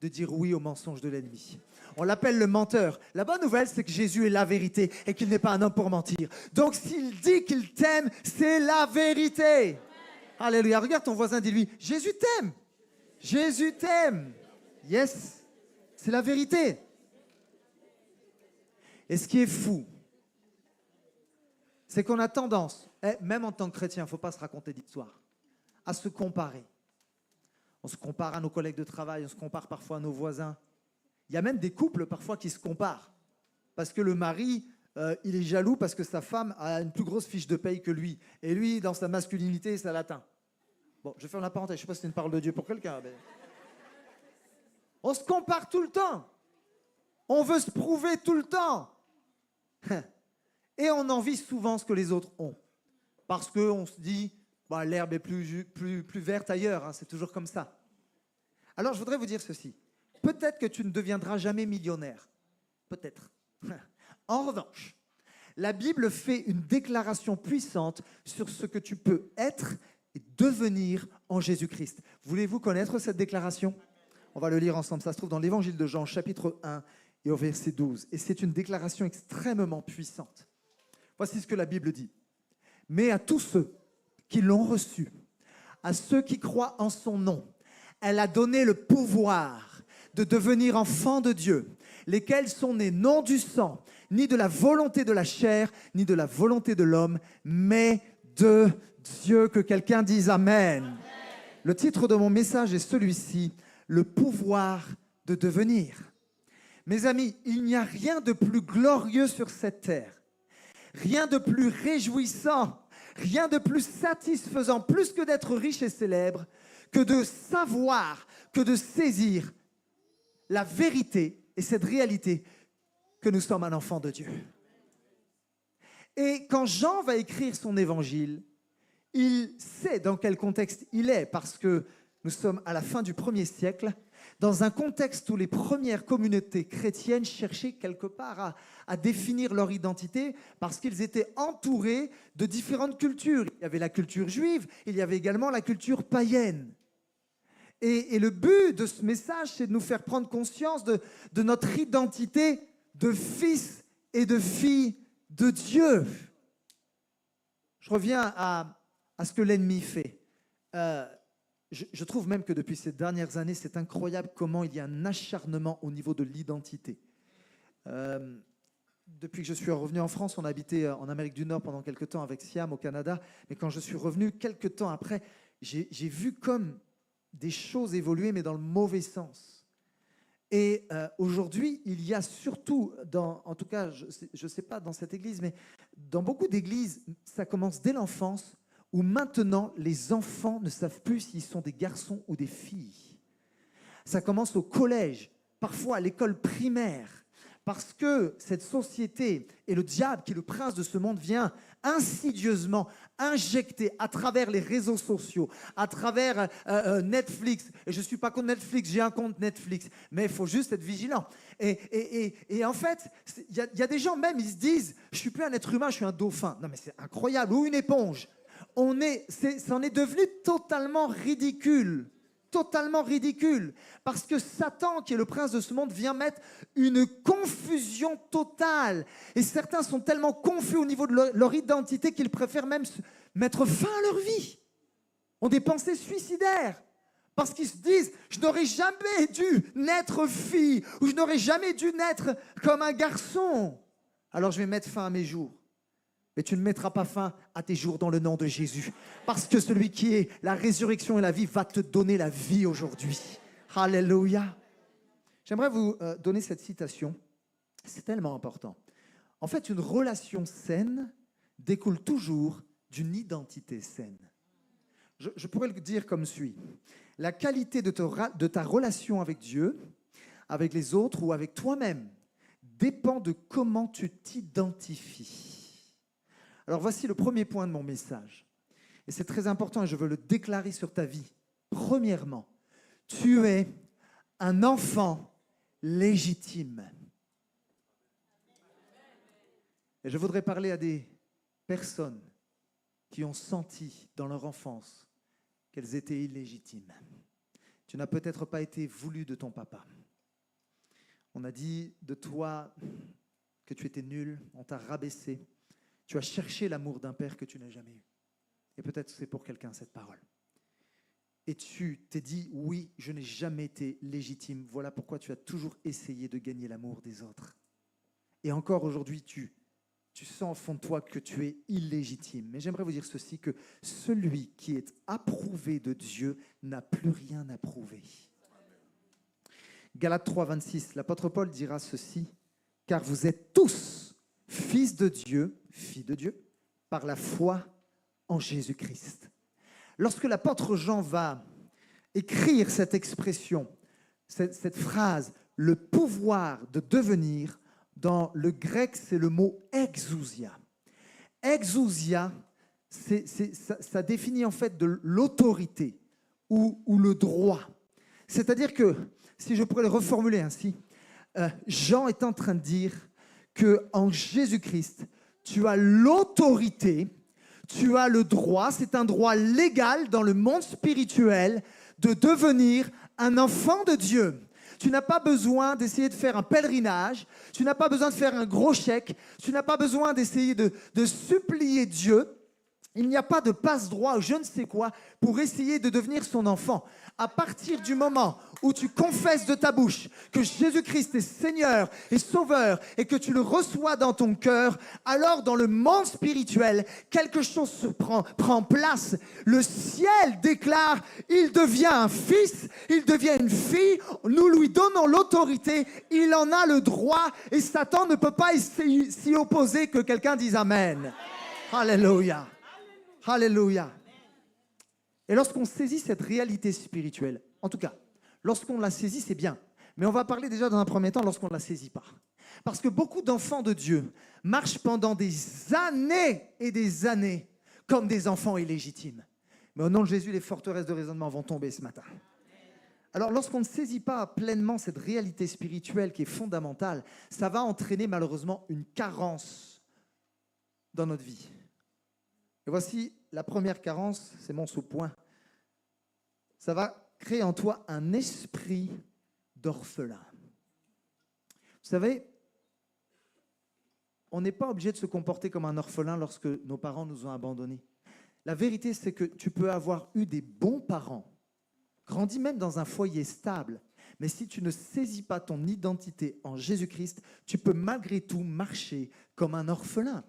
de dire oui au mensonge de l'ennemi. On l'appelle le menteur. La bonne nouvelle, c'est que Jésus est la vérité et qu'il n'est pas un homme pour mentir. Donc, s'il dit qu'il t'aime, c'est la vérité. Alléluia. Regarde ton voisin, dis-lui, Jésus t'aime. Jésus t'aime. Yes, c'est la vérité. Et ce qui est fou, c'est qu'on a tendance, même en tant que chrétien, il ne faut pas se raconter d'histoire, à se comparer. On se compare à nos collègues de travail, on se compare parfois à nos voisins. Il y a même des couples parfois qui se comparent parce que le mari, il est jaloux parce que sa femme a une plus grosse fiche de paye que lui. Et lui, dans sa masculinité, ça l'atteint. Bon, je vais faire la parenthèse, je ne sais pas si c'est une parole de Dieu pour quelqu'un. Mais... on se compare tout le temps. On veut se prouver tout le temps. Et on envie souvent ce que les autres ont. Parce qu'on se dit, bah, l'herbe est plus verte ailleurs, hein, c'est toujours comme ça. Alors, je voudrais vous dire ceci. Peut-être que tu ne deviendras jamais millionnaire. Peut-être. En revanche, la Bible fait une déclaration puissante sur ce que tu peux être et devenir en Jésus-Christ. Voulez-vous connaître cette déclaration ? On va le lire ensemble. Ça se trouve dans l'Évangile de Jean, chapitre 1 et au verset 12. Et c'est une déclaration extrêmement puissante. Voici ce que la Bible dit. « Mais à tous ceux qui l'ont reçu, à ceux qui croient en son nom, elle a donné le pouvoir de devenir enfants de Dieu, lesquels sont nés non du sang, ni de la volonté de la chair, ni de la volonté de l'homme, mais de Dieu. » Que quelqu'un dise Amen. Amen. Le titre de mon message est celui-ci, le pouvoir de devenir. Mes amis, il n'y a rien de plus glorieux sur cette terre, rien de plus réjouissant, rien de plus satisfaisant, plus que d'être riche et célèbre, que de savoir, que de saisir la vérité et cette réalité que nous sommes un enfant de Dieu. Et quand Jean va écrire son évangile, il sait dans quel contexte il est, parce que nous sommes à la fin du 1er siècle, dans un contexte où les premières communautés chrétiennes cherchaient quelque part à définir leur identité, parce qu'ils étaient entourés de différentes cultures. Il y avait la culture juive, il y avait également la culture païenne. Et le but de ce message, c'est de nous faire prendre conscience de notre identité de fils et de filles de Dieu. Je reviens à ce que l'ennemi fait. Je trouve même que depuis ces dernières années, c'est incroyable comment il y a un acharnement au niveau de l'identité. Depuis que je suis revenu en France, on habitait en Amérique du Nord pendant quelques temps avec Siam au Canada. Mais quand je suis revenu, quelques temps après, j'ai vu comme des choses évoluer, mais dans le mauvais sens. Et aujourd'hui, il y a surtout, en tout cas, je ne sais pas dans cette église, mais dans beaucoup d'églises, ça commence dès l'enfance, où maintenant, les enfants ne savent plus s'ils sont des garçons ou des filles. Ça commence au collège, parfois à l'école primaire, parce que cette société et le diable, qui est le prince de ce monde, vient insidieusement injecter à travers les réseaux sociaux, à travers Netflix. Et je ne suis pas contre Netflix, j'ai un compte Netflix, mais il faut juste être vigilant. Et en fait, il y a des gens même, ils se disent, je ne suis plus un être humain, je suis un dauphin. Non mais c'est incroyable, ou une éponge. C'en est devenu totalement ridicule. totalement ridicule. Parce que Satan, qui est le prince de ce monde, vient mettre une confusion totale. Et certains sont tellement confus au niveau de leur identité qu'ils préfèrent même mettre fin à leur vie. Ont des pensées suicidaires. Parce qu'ils se disent, je n'aurais jamais dû naître fille, ou je n'aurais jamais dû naître comme un garçon. Alors je vais mettre fin à mes jours. Mais tu ne mettras pas fin à tes jours dans le nom de Jésus. Parce que celui qui est la résurrection et la vie va te donner la vie aujourd'hui. Alléluia. J'aimerais vous donner cette citation. C'est tellement important. En fait, une relation saine découle toujours d'une identité saine. Je pourrais le dire comme suit. La qualité de ta relation avec Dieu, avec les autres ou avec toi-même dépend de comment tu t'identifies. Alors voici le premier point de mon message. Et c'est très important et je veux le déclarer sur ta vie. Premièrement, tu es un enfant légitime. Et je voudrais parler à des personnes qui ont senti dans leur enfance qu'elles étaient illégitimes. Tu n'as peut-être pas été voulu de ton papa. On a dit de toi que tu étais nul, on t'a rabaissé. Tu as cherché l'amour d'un père que tu n'as jamais eu. Et peut-être c'est pour quelqu'un cette parole. Et tu t'es dit, oui, je n'ai jamais été légitime. Voilà pourquoi tu as toujours essayé de gagner l'amour des autres. Et encore aujourd'hui, tu sens au fond de toi que tu es illégitime. Mais j'aimerais vous dire ceci, que celui qui est approuvé de Dieu n'a plus rien à prouver. Galates 3, 26, l'apôtre Paul dira ceci, « Car vous êtes tous fils de Dieu, filles de Dieu, par la foi en Jésus-Christ. » Lorsque l'apôtre Jean va écrire cette expression, cette phrase, « le pouvoir de devenir », dans le grec, c'est le mot exousia. Exousia, ça définit en fait de l'autorité ou le droit. C'est-à-dire que, si je pourrais le reformuler ainsi, Jean est en train de dire qu'en Jésus-Christ, tu as l'autorité, tu as le droit, c'est un droit légal dans le monde spirituel de devenir un enfant de Dieu. Tu n'as pas besoin d'essayer de faire un pèlerinage, tu n'as pas besoin de faire un gros chèque, tu n'as pas besoin d'essayer de supplier Dieu. Il n'y a pas de passe-droit ou je ne sais quoi pour essayer de devenir son enfant. À partir du moment où tu confesses de ta bouche que Jésus-Christ est Seigneur et Sauveur et que tu le reçois dans ton cœur, alors dans le monde spirituel, quelque chose prend place. Le ciel déclare, il devient un fils, il devient une fille, nous lui donnons l'autorité, il en a le droit et Satan ne peut pas s'y opposer, que quelqu'un dise Amen. Alléluia. Alléluia. Et lorsqu'on saisit cette réalité spirituelle, en tout cas, lorsqu'on la saisit, c'est bien. Mais on va parler déjà dans un premier temps lorsqu'on ne la saisit pas. Parce que beaucoup d'enfants de Dieu marchent pendant des années et des années comme des enfants illégitimes. Mais au nom de Jésus, les forteresses de raisonnement vont tomber ce matin. Alors, lorsqu'on ne saisit pas pleinement cette réalité spirituelle qui est fondamentale, ça va entraîner malheureusement une carence dans notre vie. Et voici la première carence, c'est mon sous-point. Ça va créer en toi un esprit d'orphelin. Vous savez, on n'est pas obligé de se comporter comme un orphelin lorsque nos parents nous ont abandonnés. La vérité, c'est que tu peux avoir eu des bons parents, grandi même dans un foyer stable, mais si tu ne saisis pas ton identité en Jésus-Christ, tu peux malgré tout marcher comme un orphelin.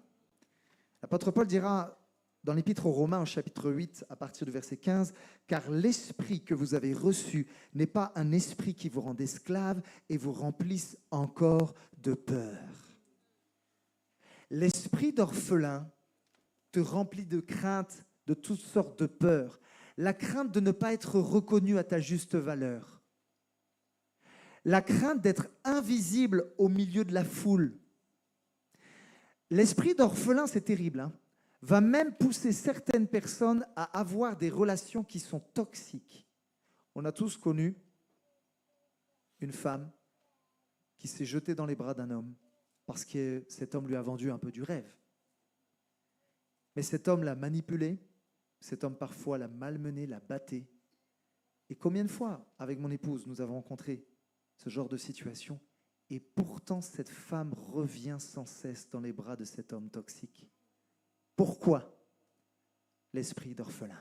L'apôtre Paul dira dans l'Épître aux Romains, au chapitre 8, à partir du verset 15, « Car l'esprit que vous avez reçu n'est pas un esprit qui vous rend esclave et vous remplisse encore de peur. » L'esprit d'orphelin te remplit de crainte, de toutes sortes de peurs. La crainte de ne pas être reconnu à ta juste valeur. La crainte d'être invisible au milieu de la foule. L'esprit d'orphelin, c'est terrible, hein, va même pousser certaines personnes à avoir des relations qui sont toxiques. On a tous connu une femme qui s'est jetée dans les bras d'un homme parce que cet homme lui a vendu un peu du rêve. Mais cet homme l'a manipulée, cet homme parfois l'a malmenée, l'a battée. Et combien de fois, avec mon épouse, nous avons rencontré ce genre de situation, et pourtant cette femme revient sans cesse dans les bras de cet homme toxique. Pourquoi? L'esprit d'orphelin.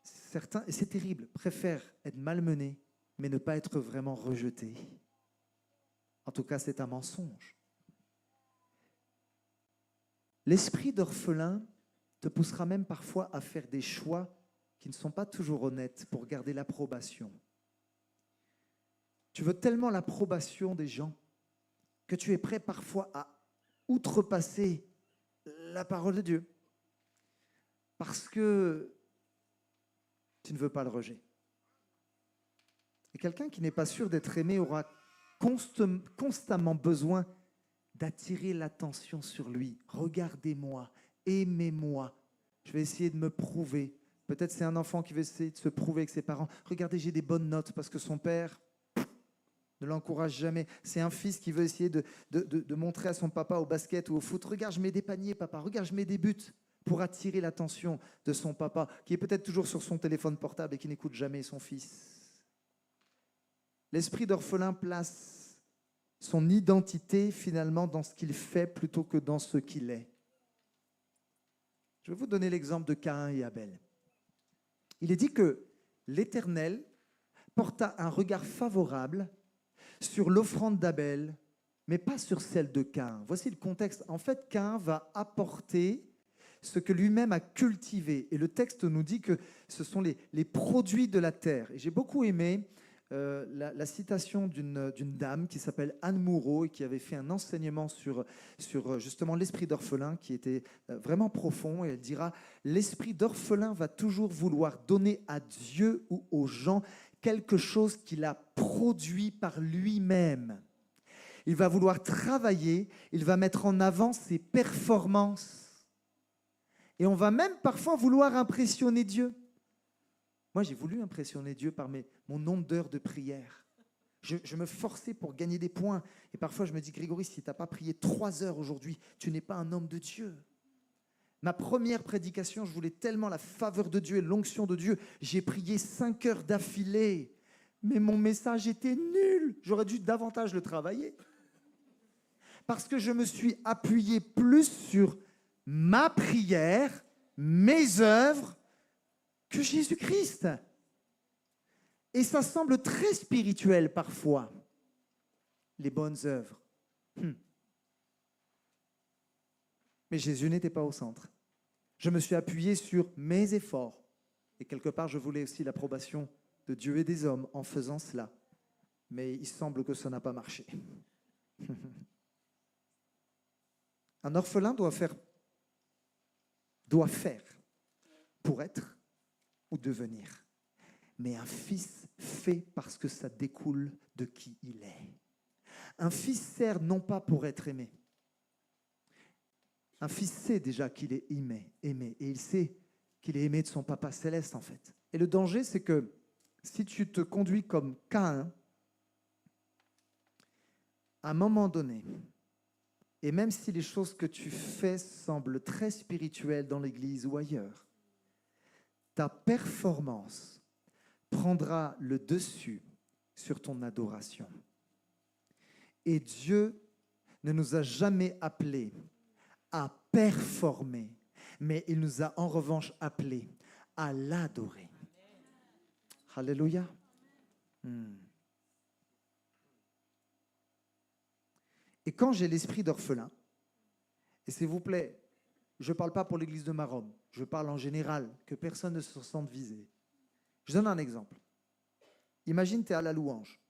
Certains, et c'est terrible, préfèrent être malmenés, mais ne pas être vraiment rejetés. En tout cas, c'est un mensonge. L'esprit d'orphelin te poussera même parfois à faire des choix qui ne sont pas toujours honnêtes pour garder l'approbation. Tu veux tellement l'approbation des gens que tu es prêt parfois à outrepasser la parole de Dieu parce que tu ne veux pas le rejet. Et quelqu'un qui n'est pas sûr d'être aimé aura constamment besoin d'attirer l'attention sur lui. Regardez-moi, aimez-moi. Je vais essayer de me prouver. Peut-être c'est un enfant qui veut essayer de se prouver avec ses parents. Regardez, j'ai des bonnes notes parce que son père ne l'encourage jamais. C'est un fils qui veut essayer de montrer à son papa au basket ou au foot. Regarde, je mets des paniers, papa. Regarde, je mets des buts pour attirer l'attention de son papa, qui est peut-être toujours sur son téléphone portable et qui n'écoute jamais son fils. L'esprit d'orphelin place son identité finalement dans ce qu'il fait plutôt que dans ce qu'il est. Je vais vous donner l'exemple de Caïn et Abel. Il est dit que l'Éternel porta un regard favorable sur l'offrande d'Abel, mais pas sur celle de Caïn. Voici le contexte. En fait, Caïn va apporter ce que lui-même a cultivé. Et le texte nous dit que ce sont les produits de la terre. Et j'ai beaucoup aimé la citation d'une dame qui s'appelle Anne Moureau et qui avait fait un enseignement sur justement l'esprit d'orphelin qui était vraiment profond. Et elle dira, l'esprit d'orphelin va toujours vouloir donner à Dieu ou aux gens quelque chose qu'il a produit par lui-même. Il va vouloir travailler, il va mettre en avant ses performances. Et on va même parfois vouloir impressionner Dieu. Moi, j'ai voulu impressionner Dieu par mon nombre d'heures de prière. Je me forçais pour gagner des points. Et parfois, je me dis, Grégory, si tu n'as pas prié 3 heures aujourd'hui, tu n'es pas un homme de Dieu. Ma première prédication, je voulais tellement la faveur de Dieu et l'onction de Dieu. J'ai prié 5 heures d'affilée. Mais mon message était nul. J'aurais dû davantage le travailler. Parce que je me suis appuyé plus sur ma prière, mes œuvres, que Jésus-Christ. Et ça semble très spirituel parfois, les bonnes œuvres. Mais Jésus n'était pas au centre. Je me suis appuyé sur mes efforts. Et quelque part, je voulais aussi l'approbation de Dieu et des hommes en faisant cela. Mais il semble que ça n'a pas marché. Un orphelin doit faire pour être ou devenir. Mais un fils fait parce que ça découle de qui il est. Un fils sert non pas pour être aimé. Un fils sait déjà qu'il est aimé, et il sait qu'il est aimé de son papa céleste en fait. Et le danger, c'est que si tu te conduis comme Caïn, à un moment donné, et même si les choses que tu fais semblent très spirituelles dans l'église ou ailleurs, ta performance prendra le dessus sur ton adoration. Et Dieu ne nous a jamais appelés à performer, mais il nous a en revanche appelés à l'adorer. Alléluia. Et quand j'ai l'esprit d'orphelin, et s'il vous plaît, je ne parle pas pour l'église de Maromme, je parle en général, que personne ne se sente visé. Je donne un exemple. Imagine tu es à la louange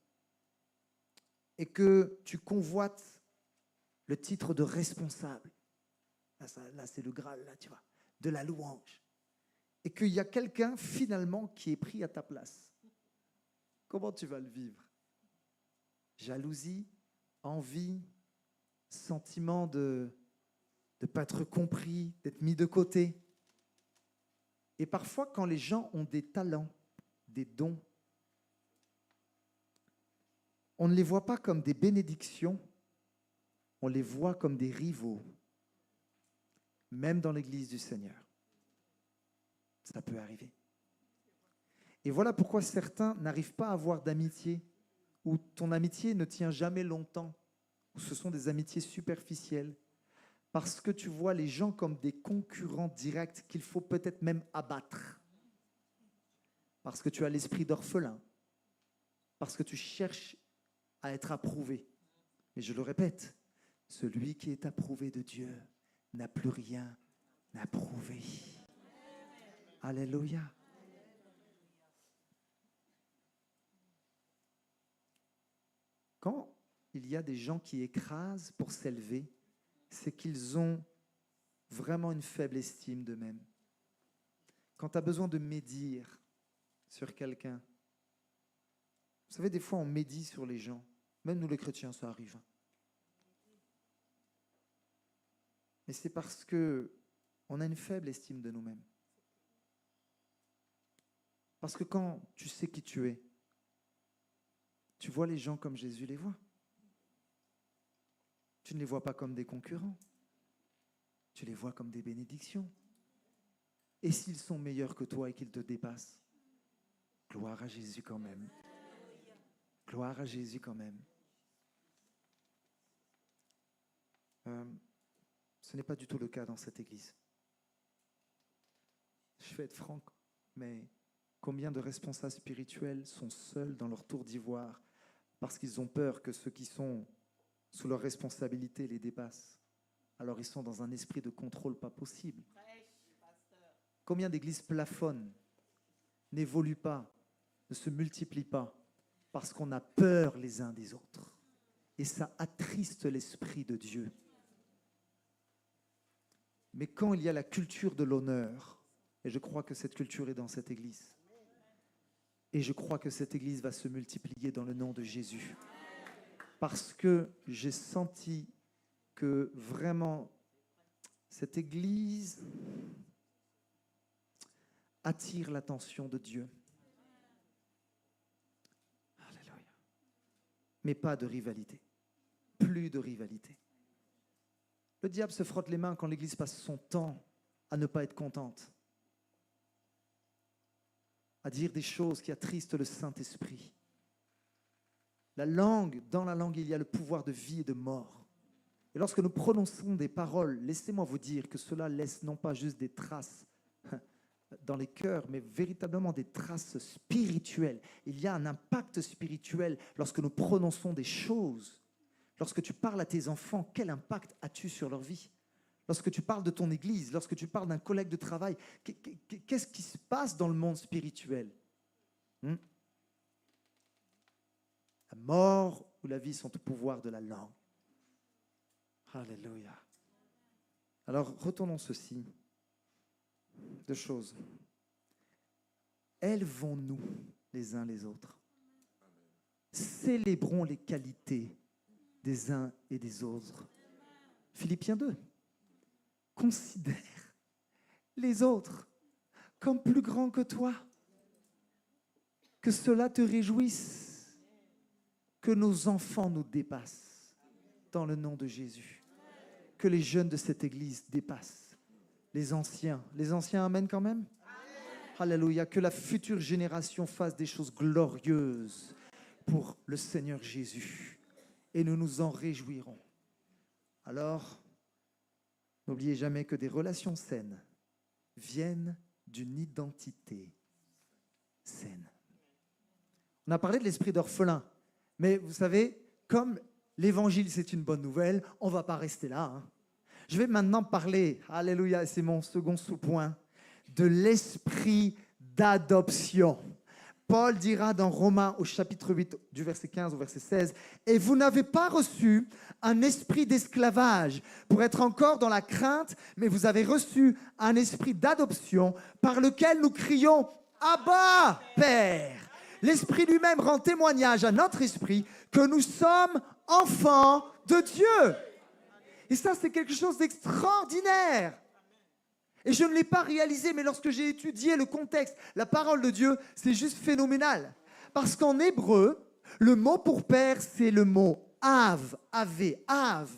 et que tu convoites le titre de responsable. Là c'est le Graal, là, tu vois, de la louange. Et qu'il y a quelqu'un finalement qui est pris à ta place. Comment tu vas le vivre? Jalousie, envie, sentiment de ne pas être compris, d'être mis de côté. Et parfois, quand les gens ont des talents, des dons, on ne les voit pas comme des bénédictions, on les voit comme des rivaux, même dans l'église du Seigneur. Ça peut arriver. Et voilà pourquoi certains n'arrivent pas à avoir d'amitié, ou ton amitié ne tient jamais longtemps, ou ce sont des amitiés superficielles, parce que tu vois les gens comme des concurrents directs qu'il faut peut-être même abattre, parce que tu as l'esprit d'orphelin, parce que tu cherches à être approuvé. Et je le répète, celui qui est approuvé de Dieu n'a plus rien à prouver. Alléluia. Quand il y a des gens qui écrasent pour s'élever, c'est qu'ils ont vraiment une faible estime d'eux-mêmes. Quand tu as besoin de médire sur quelqu'un, vous savez, des fois on médit sur les gens, même nous les chrétiens, ça arrive. Mais c'est parce qu'on a une faible estime de nous-mêmes. Parce que quand tu sais qui tu es, tu vois les gens comme Jésus les voit. Tu ne les vois pas comme des concurrents. Tu les vois comme des bénédictions. Et s'ils sont meilleurs que toi et qu'ils te dépassent, gloire à Jésus quand même. Gloire à Jésus quand même. Ce n'est pas du tout le cas dans cette église. Je vais être franc, mais combien de responsables spirituels sont seuls dans leur tour d'ivoire parce qu'ils ont peur que ceux qui sont sous leur responsabilité les dépassent. Alors ils sont dans un esprit de contrôle pas possible. Combien d'églises plafonnent, n'évoluent pas, ne se multiplient pas parce qu'on a peur les uns des autres. Et ça attriste l'esprit de Dieu. Mais quand il y a la culture de l'honneur, et je crois que cette culture est dans cette église, et je crois que cette église va se multiplier dans le nom de Jésus. Parce que j'ai senti que vraiment cette église attire l'attention de Dieu. Alléluia. Mais pas de rivalité. Plus de rivalité. Le diable se frotte les mains quand l'église passe son temps à ne pas être contente, à dire des choses qui attristent le Saint-Esprit. La langue, dans la langue, il y a le pouvoir de vie et de mort. Et lorsque nous prononçons des paroles, laissez-moi vous dire que cela laisse non pas juste des traces dans les cœurs, mais véritablement des traces spirituelles. Il y a un impact spirituel lorsque nous prononçons des choses. Lorsque tu parles à tes enfants, quel impact as-tu sur leur vie? Lorsque tu parles de ton église, lorsque tu parles d'un collègue de travail, qu'est-ce qui se passe dans le monde spirituel? La mort ou la vie sont au pouvoir de la langue. Alléluia. Alors, retournons ceci. Deux choses. Élevons-nous les uns les autres. Célébrons les qualités des uns et des autres. Philippiens 2. Considère les autres comme plus grands que toi. Que cela te réjouisse. Que nos enfants nous dépassent. Dans le nom de Jésus. Que les jeunes de cette église dépassent. Les anciens. Les anciens amènent quand même? Alléluia. Que la future génération fasse des choses glorieuses pour le Seigneur Jésus. Et nous nous en réjouirons. Alors, n'oubliez jamais que des relations saines viennent d'une identité saine. On a parlé de l'esprit d'orphelin, mais vous savez, comme l'évangile c'est une bonne nouvelle, on ne va pas rester là. Je vais maintenant parler, alléluia, c'est mon second sous-point, de l'esprit d'adoption. Paul dira dans Romains au chapitre 8, du verset 15 au verset 16, « Et vous n'avez pas reçu un esprit d'esclavage pour être encore dans la crainte, mais vous avez reçu un esprit d'adoption par lequel nous crions « Abba, Père !» L'Esprit lui-même rend témoignage à notre esprit que nous sommes enfants de Dieu. Et ça, c'est quelque chose d'extraordinaire. Et je ne l'ai pas réalisé, mais lorsque j'ai étudié le contexte, la parole de Dieu, c'est juste phénoménal. Parce qu'en hébreu, le mot pour père, c'est le mot av, av, av.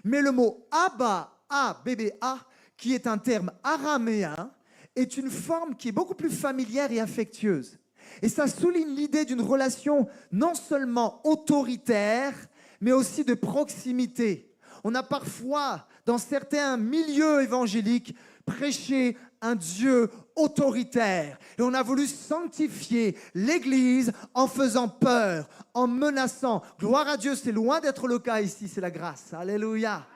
Mais le mot abba, a-b-b-a, qui est un terme araméen, est une forme qui est beaucoup plus familière et affectueuse. Et ça souligne l'idée d'une relation non seulement autoritaire, mais aussi de proximité. On a parfois, dans certains milieux évangéliques, prêché un Dieu autoritaire. Et on a voulu sanctifier l'Église en faisant peur, en menaçant. Gloire à Dieu, c'est loin d'être le cas ici, c'est la grâce. Alléluia.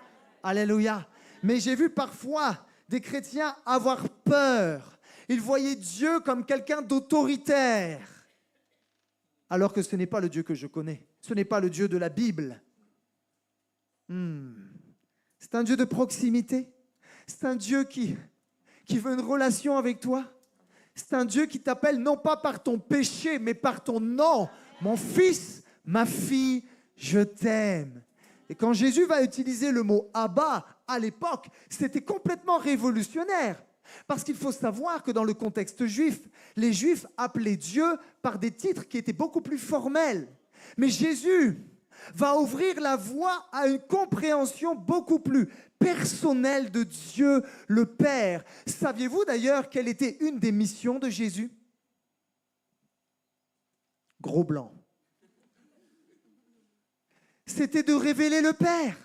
Alléluia. Mais j'ai vu parfois des chrétiens avoir peur. Ils voyaient Dieu comme quelqu'un d'autoritaire. Alors que ce n'est pas le Dieu que je connais. Ce n'est pas le Dieu de la Bible. C'est un Dieu de proximité. C'est un Dieu qui veut une relation avec toi. C'est un Dieu qui t'appelle non pas par ton péché, mais par ton nom. Mon fils, ma fille, je t'aime. Et quand Jésus va utiliser le mot Abba à l'époque, c'était complètement révolutionnaire. Parce qu'il faut savoir que dans le contexte juif, les Juifs appelaient Dieu par des titres qui étaient beaucoup plus formels. Mais Jésus va ouvrir la voie à une compréhension beaucoup plus personnelle de Dieu le Père. Saviez-vous d'ailleurs quelle était une des missions de Jésus? Gros blanc. C'était de révéler le Père.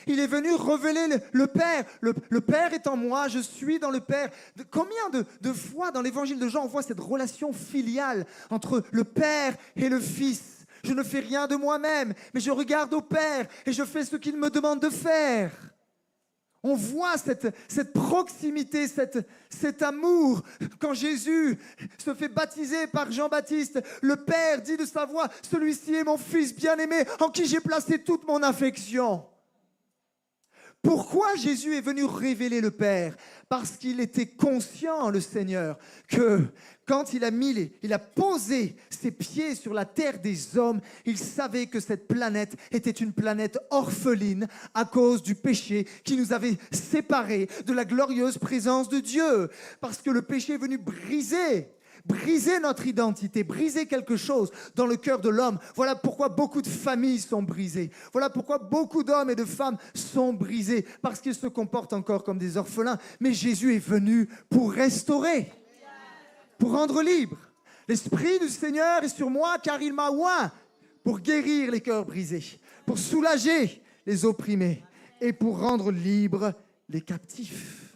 Il est venu révéler le Père. Le Père est en moi, je suis dans le Père. Combien de fois dans l'évangile de Jean on voit cette relation filiale entre le Père et le Fils? Je ne fais rien de moi-même, mais je regarde au Père et je fais ce qu'il me demande de faire. On voit cette proximité, cet amour. Quand Jésus se fait baptiser par Jean-Baptiste, le Père dit de sa voix, « Celui-ci est mon Fils bien-aimé, en qui j'ai placé toute mon affection. » Pourquoi Jésus est venu révéler le Père? Parce qu'il était conscient, le Seigneur, que quand il a posé ses pieds sur la terre des hommes, il savait que cette planète était une planète orpheline à cause du péché qui nous avait séparés de la glorieuse présence de Dieu. Parce que le péché est venu briser notre identité, briser quelque chose dans le cœur de l'homme. Voilà pourquoi beaucoup de familles sont brisées. Voilà pourquoi beaucoup d'hommes et de femmes sont brisés, parce qu'ils se comportent encore comme des orphelins. Mais Jésus est venu pour restaurer, pour rendre libre. L'Esprit du Seigneur est sur moi, car il m'a oint pour guérir les cœurs brisés, pour soulager les opprimés et pour rendre libres les captifs.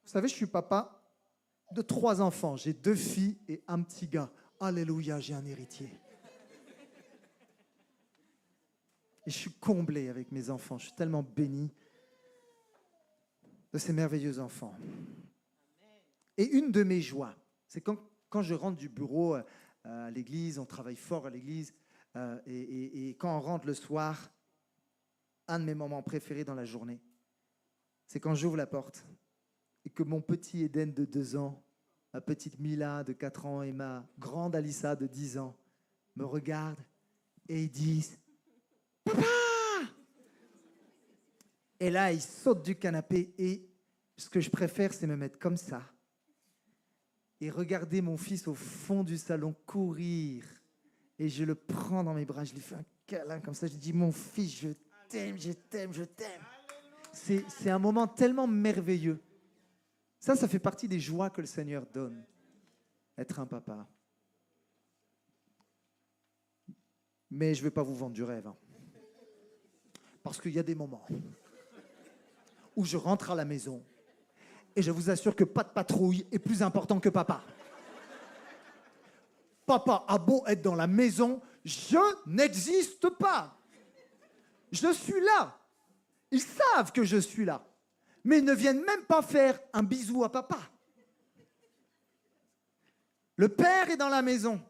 Vous savez, je suis papa de 3 enfants. J'ai 2 filles et un petit gars. Alléluia, j'ai un héritier. Et je suis comblé avec mes enfants. Je suis tellement béni de ces merveilleux enfants. Et une de mes joies, c'est quand je rentre du bureau à l'église, on travaille fort à l'église, et quand on rentre le soir, un de mes moments préférés dans la journée, c'est quand j'ouvre la porte et que mon petit Eden de 2 ans, ma petite Mila de 4 ans et ma grande Alissa de 10 ans me regardent et ils disent « Papa !» Et là, ils sautent du canapé et ce que je préfère, c'est me mettre comme ça et regarder mon fils au fond du salon courir. Et je le prends dans mes bras, je lui fais un câlin comme ça, je dis « Mon fils, je t'aime, je t'aime, je t'aime !» C'est un moment tellement merveilleux. Ça fait partie des joies que le Seigneur donne, être un papa. Mais je ne vais pas vous vendre du rêve. Parce qu'il y a des moments où je rentre à la maison et je vous assure que pas de patrouille est plus important que papa. Papa a beau être dans la maison, je n'existe pas. Je suis là. Ils savent que je suis là. Mais ils ne viennent même pas faire un bisou à papa. Le père est dans la maison,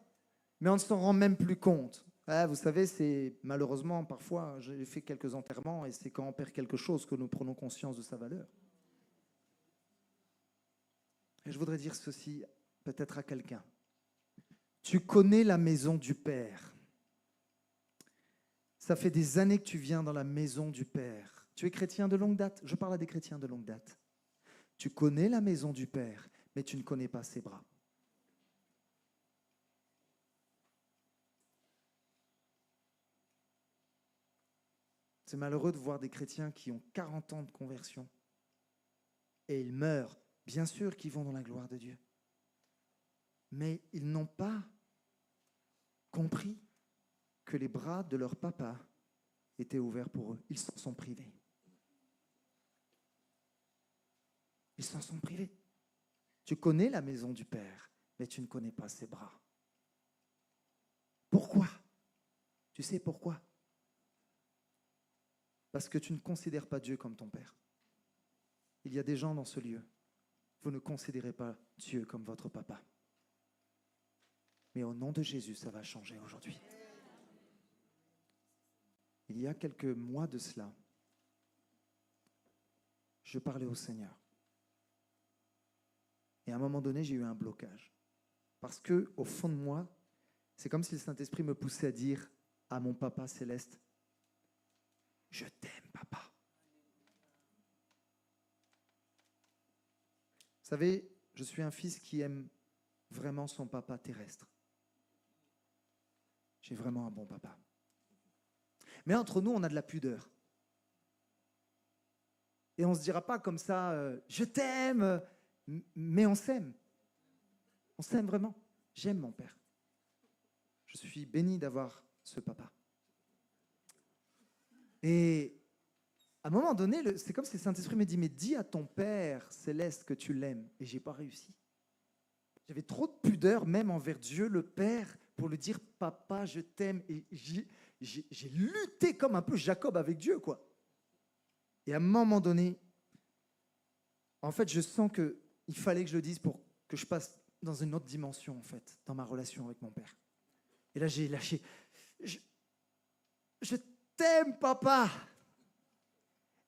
mais on ne s'en rend même plus compte. Vous savez, c'est malheureusement, parfois, j'ai fait quelques enterrements et c'est quand on perd quelque chose que nous prenons conscience de sa valeur. Et je voudrais dire ceci peut-être à quelqu'un. Tu connais la maison du Père. Ça fait des années que tu viens dans la maison du Père. Tu es chrétien de longue date. Je parle à des chrétiens de longue date. Tu connais la maison du Père, mais tu ne connais pas ses bras. C'est malheureux de voir des chrétiens qui ont 40 ans de conversion et ils meurent. Bien sûr qu'ils vont dans la gloire de Dieu. Mais ils n'ont pas compris que les bras de leur papa étaient ouverts pour eux. Ils s'en sont privés. Ils s'en sont privés. Tu connais la maison du Père, mais tu ne connais pas ses bras. Pourquoi? Tu sais pourquoi? Parce que tu ne considères pas Dieu comme ton Père. Il y a des gens dans ce lieu, vous ne considérez pas Dieu comme votre papa. Mais au nom de Jésus, ça va changer aujourd'hui. Il y a quelques mois de cela, je parlais au Seigneur. Et à un moment donné, j'ai eu un blocage. Parce que, au fond de moi, c'est comme si le Saint-Esprit me poussait à dire à mon papa céleste, je t'aime, papa. Vous savez, je suis un fils qui aime vraiment son papa terrestre. J'ai vraiment un bon papa. Mais entre nous, on a de la pudeur. Et on ne se dira pas comme ça, je t'aime, mais on s'aime. On s'aime vraiment. J'aime mon père. Je suis béni d'avoir ce papa. Et à un moment donné, c'est comme si le Saint-Esprit me dit, mais dis à ton Père céleste que tu l'aimes. Et je n'ai pas réussi. J'avais trop de pudeur même envers Dieu, le Père, pour lui dire, papa, je t'aime. Et j'ai lutté comme un peu Jacob avec Dieu, quoi. Et à un moment donné, en fait, je sens qu'il fallait que je le dise pour que je passe dans une autre dimension, en fait, dans ma relation avec mon Père. Et là, j'ai lâché. Je t'aime, papa.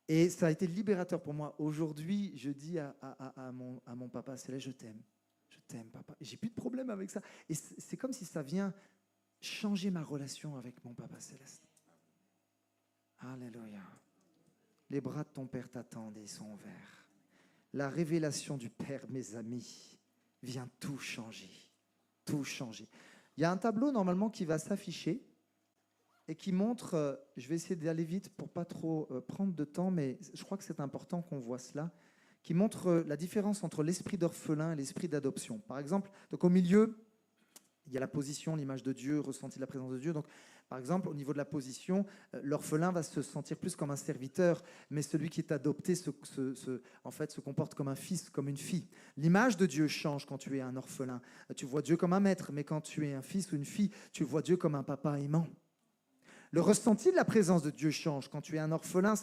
Et ça a été libérateur pour moi. Aujourd'hui, je dis à mon papa céleste, je t'aime, papa. Et j'ai plus de problème avec ça. Et c'est comme si ça vient changer ma relation avec mon papa céleste. Alléluia. Les bras de ton Père t'attendent et ils sont ouverts. La révélation du Père, mes amis, vient tout changer. Tout changer. Il y a un tableau normalement qui va s'afficher et qui montre, je vais essayer d'aller vite pour pas trop prendre de temps, mais je crois que c'est important qu'on voit cela, qui montre la différence entre l'esprit d'orphelin et l'esprit d'adoption. Par exemple, donc au milieu, il y a la position, l'image de Dieu, ressenti la présence de Dieu. Donc, par exemple, au niveau de la position, l'orphelin va se sentir plus comme un serviteur, mais celui qui est adopté en fait, se comporte comme un fils, comme une fille. L'image de Dieu change quand tu es un orphelin. Tu vois Dieu comme un maître, mais quand tu es un fils ou une fille, tu vois Dieu comme un papa aimant. Le ressenti de la présence de Dieu change. Quand tu es un orphelin,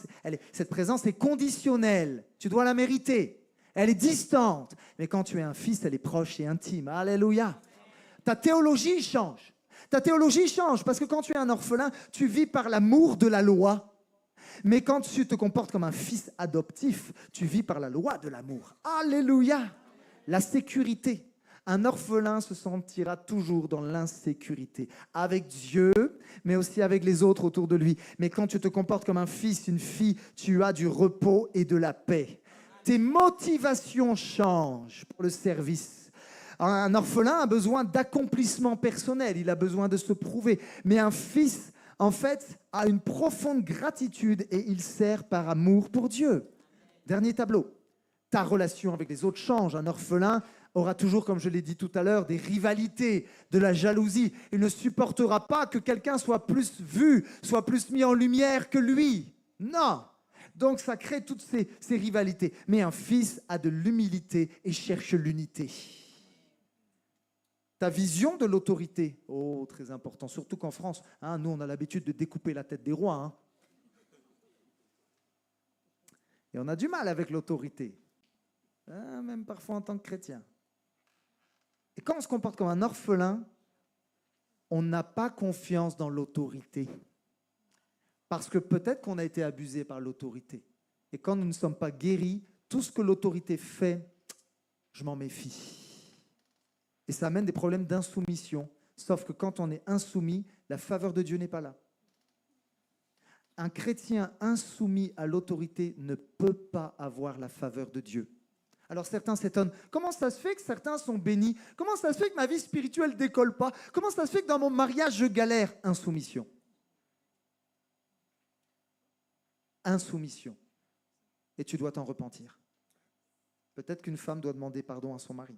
cette présence est conditionnelle. Tu dois la mériter. Elle est distante. Mais quand tu es un fils, elle est proche et intime. Alléluia. Ta théologie change. Ta théologie change parce que quand tu es un orphelin, tu vis par l'amour de la loi. Mais quand tu te comportes comme un fils adoptif, tu vis par la loi de l'amour. Alléluia. La sécurité. Un orphelin se sentira toujours dans l'insécurité, avec Dieu, mais aussi avec les autres autour de lui. Mais quand tu te comportes comme un fils, une fille, tu as du repos et de la paix. Tes motivations changent pour le service. Un orphelin a besoin d'accomplissement personnel, il a besoin de se prouver. Mais un fils, en fait, a une profonde gratitude et il sert par amour pour Dieu. Dernier tableau. Ta relation avec les autres change. Un orphelin aura toujours, comme je l'ai dit tout à l'heure, des rivalités, de la jalousie. Il ne supportera pas que quelqu'un soit plus vu, soit plus mis en lumière que lui. Non. Donc ça crée toutes ces rivalités. Mais un fils a de l'humilité et cherche l'unité. Ta vision de l'autorité, oh, très important, surtout qu'en France, hein, nous on a l'habitude de découper la tête des rois. Hein. Et on a du mal avec l'autorité, hein, même parfois en tant que chrétien. Et quand on se comporte comme un orphelin, on n'a pas confiance dans l'autorité. Parce que peut-être qu'on a été abusé par l'autorité. Et quand nous ne sommes pas guéris, tout ce que l'autorité fait, je m'en méfie. Et ça amène des problèmes d'insoumission. Sauf que quand on est insoumis, la faveur de Dieu n'est pas là. Un chrétien insoumis à l'autorité ne peut pas avoir la faveur de Dieu. Alors certains s'étonnent. Comment ça se fait que certains sont bénis? Comment ça se fait que ma vie spirituelle ne décolle pas? Comment ça se fait que dans mon mariage, je galère? Insoumission. Insoumission. Et tu dois t'en repentir. Peut-être qu'une femme doit demander pardon à son mari.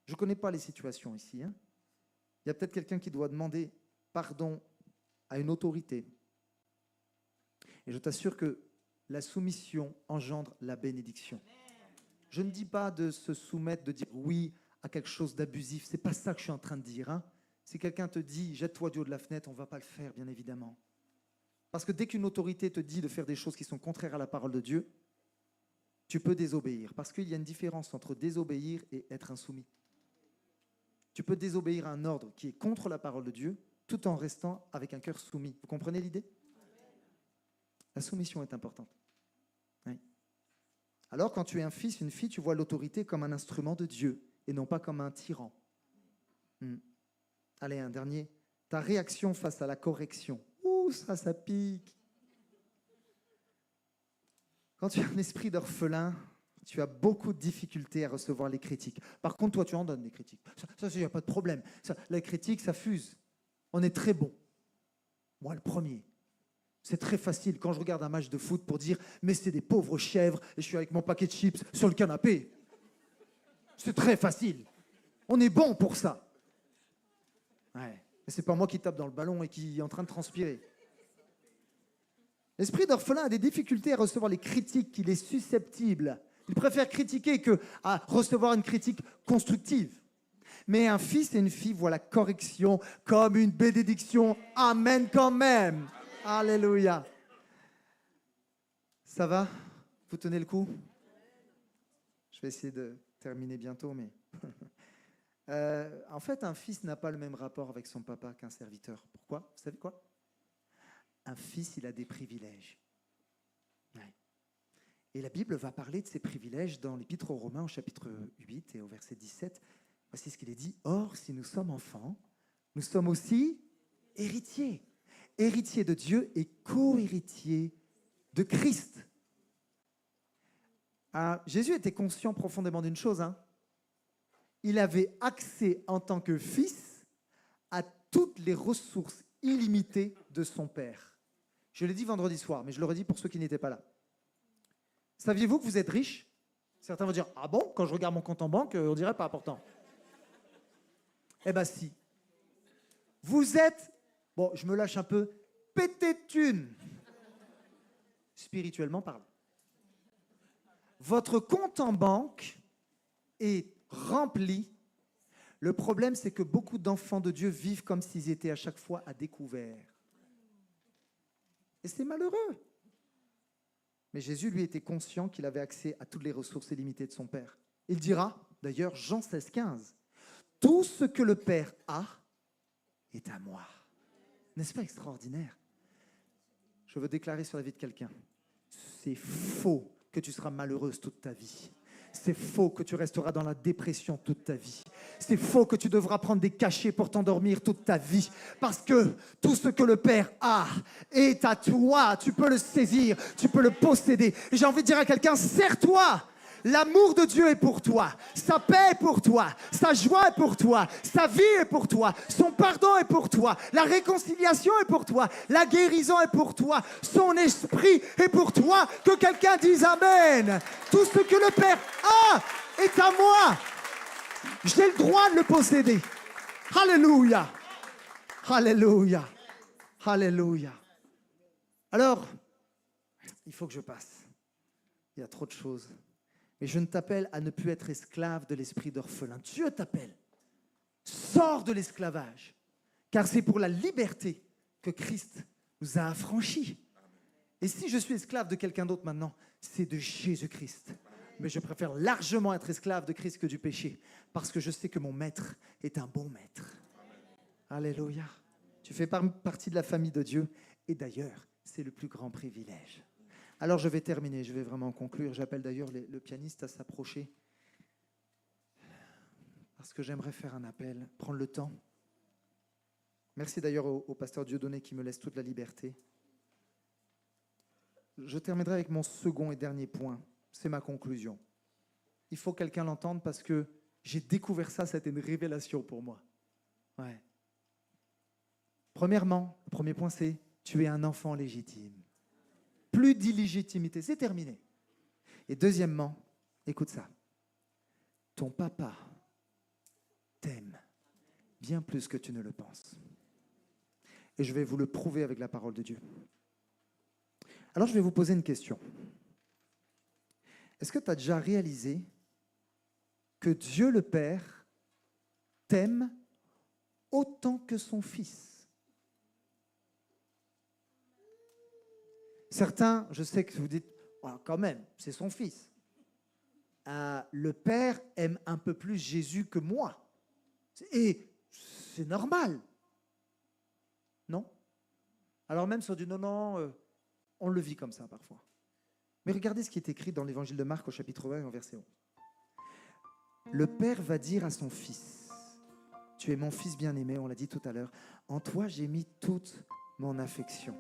Je ne connais pas les situations ici. Hein. Il y a peut-être quelqu'un qui doit demander pardon à une autorité. Et je t'assure que la soumission engendre la bénédiction. Je ne dis pas de se soumettre, de dire oui à quelque chose d'abusif. Ce n'est pas ça que je suis en train de dire. Hein. Si quelqu'un te dit « jette-toi du haut de la fenêtre », on ne va pas le faire, bien évidemment. Parce que dès qu'une autorité te dit de faire des choses qui sont contraires à la parole de Dieu, tu peux désobéir. Parce qu'il y a une différence entre désobéir et être insoumis. Tu peux désobéir à un ordre qui est contre la parole de Dieu, tout en restant avec un cœur soumis. Vous comprenez l'idée? La soumission est importante. Oui. Alors, quand tu es un fils, une fille, tu vois l'autorité comme un instrument de Dieu et non pas comme un tyran. Allez, un dernier. Ta réaction face à la correction. Ouh, ça pique. Quand tu as un esprit d'orphelin, tu as beaucoup de difficultés à recevoir les critiques. Par contre, toi, tu en donnes des critiques. Ça, il n'y a pas de problème. La critique, ça fuse. On est très bon. Moi, le premier. C'est très facile quand je regarde un match de foot pour dire « mais c'est des pauvres chèvres et je suis avec mon paquet de chips sur le canapé ». C'est très facile. On est bon pour ça. Ouais. Et c'est pas moi qui tape dans le ballon et qui est en train de transpirer. L'esprit d'orphelin a des difficultés à recevoir les critiques qu'il est susceptible. Il préfère critiquer que à recevoir une critique constructive. Mais un fils et une fille voient la correction comme une bénédiction. Amen quand même. Alléluia. Ça va? Vous tenez le coup? Je vais essayer de terminer bientôt, mais... en fait, un fils n'a pas le même rapport avec son papa qu'un serviteur. Pourquoi? Vous savez quoi? Un fils, il a des privilèges. Ouais. Et la Bible va parler de ces privilèges dans l'Épître aux Romains au chapitre 8 et au verset 17. Voici ce qu'il est dit. « Or, si nous sommes enfants, nous sommes aussi héritiers. Héritiers de Dieu et co-héritiers de Christ. » Jésus était conscient profondément d'une chose. Hein. Il avait accès en tant que fils à toutes les ressources illimitées de son Père. Je l'ai dit vendredi soir, mais je le redis pour ceux qui n'étaient pas là. Saviez-vous que vous êtes riche? Certains vont dire « Ah bon, quand je regarde mon compte en banque, on dirait pas important. » Eh bien si. Vous êtes, bon, je me lâche un peu, pété de thunes, spirituellement parlant. Votre compte en banque est rempli. Le problème, c'est que beaucoup d'enfants de Dieu vivent comme s'ils étaient à chaque fois à découvert. Et c'est malheureux. Mais Jésus, lui, était conscient qu'il avait accès à toutes les ressources illimitées de son Père. Il dira, d'ailleurs, Jean 16, 15, « Tout ce que le Père a est à moi. » N'est-ce pas extraordinaire? Je veux déclarer sur la vie de quelqu'un, c'est faux que tu seras malheureuse toute ta vie. C'est faux que tu resteras dans la dépression toute ta vie. C'est faux que tu devras prendre des cachets pour t'endormir toute ta vie. Parce que tout ce que le Père a est à toi. Tu peux le saisir, tu peux le posséder. Et j'ai envie de dire à quelqu'un, serre-toi. L'amour de Dieu est pour toi, sa paix est pour toi, sa joie est pour toi, sa vie est pour toi, son pardon est pour toi, la réconciliation est pour toi, la guérison est pour toi, son esprit est pour toi. Que quelqu'un dise Amen. Tout ce que le Père a est à moi. J'ai le droit de le posséder. Alléluia. Alléluia. Alléluia. Alors, il faut que je passe. Il y a trop de choses. Mais je ne t'appelle à ne plus être esclave de l'esprit d'orphelin. Dieu t'appelle. Sors de l'esclavage. Car c'est pour la liberté que Christ nous a affranchis. Et si je suis esclave de quelqu'un d'autre maintenant, c'est de Jésus-Christ. Mais je préfère largement être esclave de Christ que du péché. Parce que je sais que mon maître est un bon maître. Alléluia. Tu fais partie de la famille de Dieu. Et d'ailleurs, c'est le plus grand privilège. Alors je vais terminer, je vais vraiment conclure. J'appelle d'ailleurs le pianiste à s'approcher. Parce que j'aimerais faire un appel, prendre le temps. Merci d'ailleurs au pasteur Dieudonné qui me laisse toute la liberté. Je terminerai avec mon second et dernier point. C'est ma conclusion. Il faut que quelqu'un l'entende parce que j'ai découvert ça, c'était une révélation pour moi. Ouais. Premièrement, le premier point c'est « Tu es un enfant légitime ». Plus d'illégitimité, c'est terminé. Et deuxièmement, écoute ça, ton papa bien plus que tu ne le penses. Et je vais vous le prouver avec la parole de Dieu. Alors je vais vous poser une question. Est-ce que tu as déjà réalisé que Dieu le Père t'aime autant que son Fils? Certains, je sais que vous dites, oh, quand même, c'est son Fils. Le Père aime un peu plus Jésus que moi. Et c'est normal. Non? Alors même si on dit non, on le vit comme ça parfois. Mais regardez ce qui est écrit dans l'évangile de Marc au chapitre 20 au verset 11. Le Père va dire à son Fils, tu es mon Fils bien-aimé, on l'a dit tout à l'heure, en toi j'ai mis toute mon affection.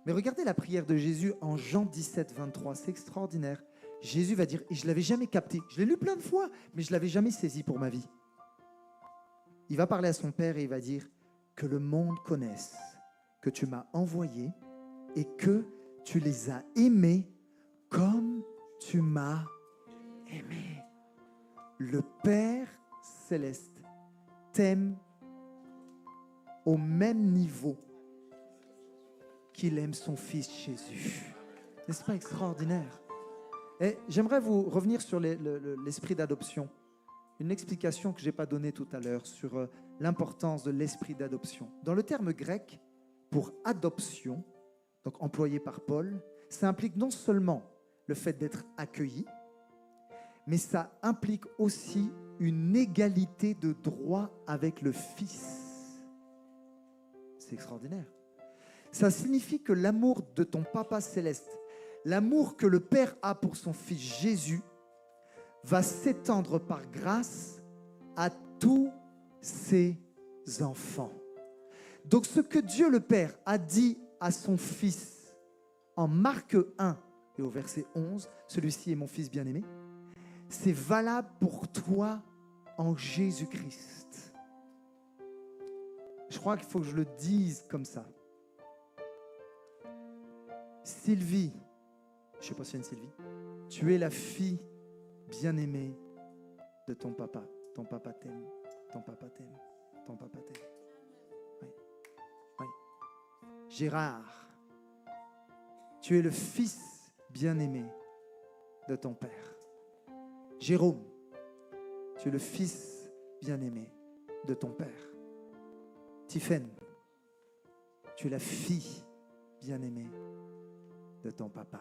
Mais regardez la prière de Jésus en Jean 17, 23, c'est extraordinaire. Jésus va dire, et je ne l'avais jamais capté, je l'ai lu plein de fois, mais je ne l'avais jamais saisi pour ma vie. Il va parler à son Père et il va dire, que le monde connaisse que tu m'as envoyé et que tu les as aimés comme tu m'as aimé. Le Père céleste t'aime au même niveau qu'il aime son Fils Jésus. N'est-ce pas extraordinaire? Et j'aimerais vous revenir sur l'esprit d'adoption. Une explication que je n'ai pas donnée tout à l'heure sur l'importance de l'esprit d'adoption. Dans le terme grec, pour adoption, donc employé par Paul, ça implique non seulement le fait d'être accueilli, mais ça implique aussi une égalité de droit avec le Fils. C'est extraordinaire. Ça signifie que l'amour de ton Papa céleste, l'amour que le Père a pour son Fils Jésus, va s'étendre par grâce à tous ses enfants. Donc ce que Dieu le Père a dit à son Fils en Marc 1 et au verset 11, celui-ci est mon Fils bien-aimé, c'est valable pour toi en Jésus-Christ. Je crois qu'il faut que je le dise comme ça. Sylvie, je ne sais pas s'il y a une Sylvie, tu es la fille bien-aimée de ton papa. Ton papa t'aime, ton papa t'aime, ton papa t'aime. Oui. Oui. Gérard, tu es le fils bien-aimé de ton père. Jérôme, tu es le fils bien-aimé de ton père. Tiffaine, tu es la fille bien-aimée de ton papa.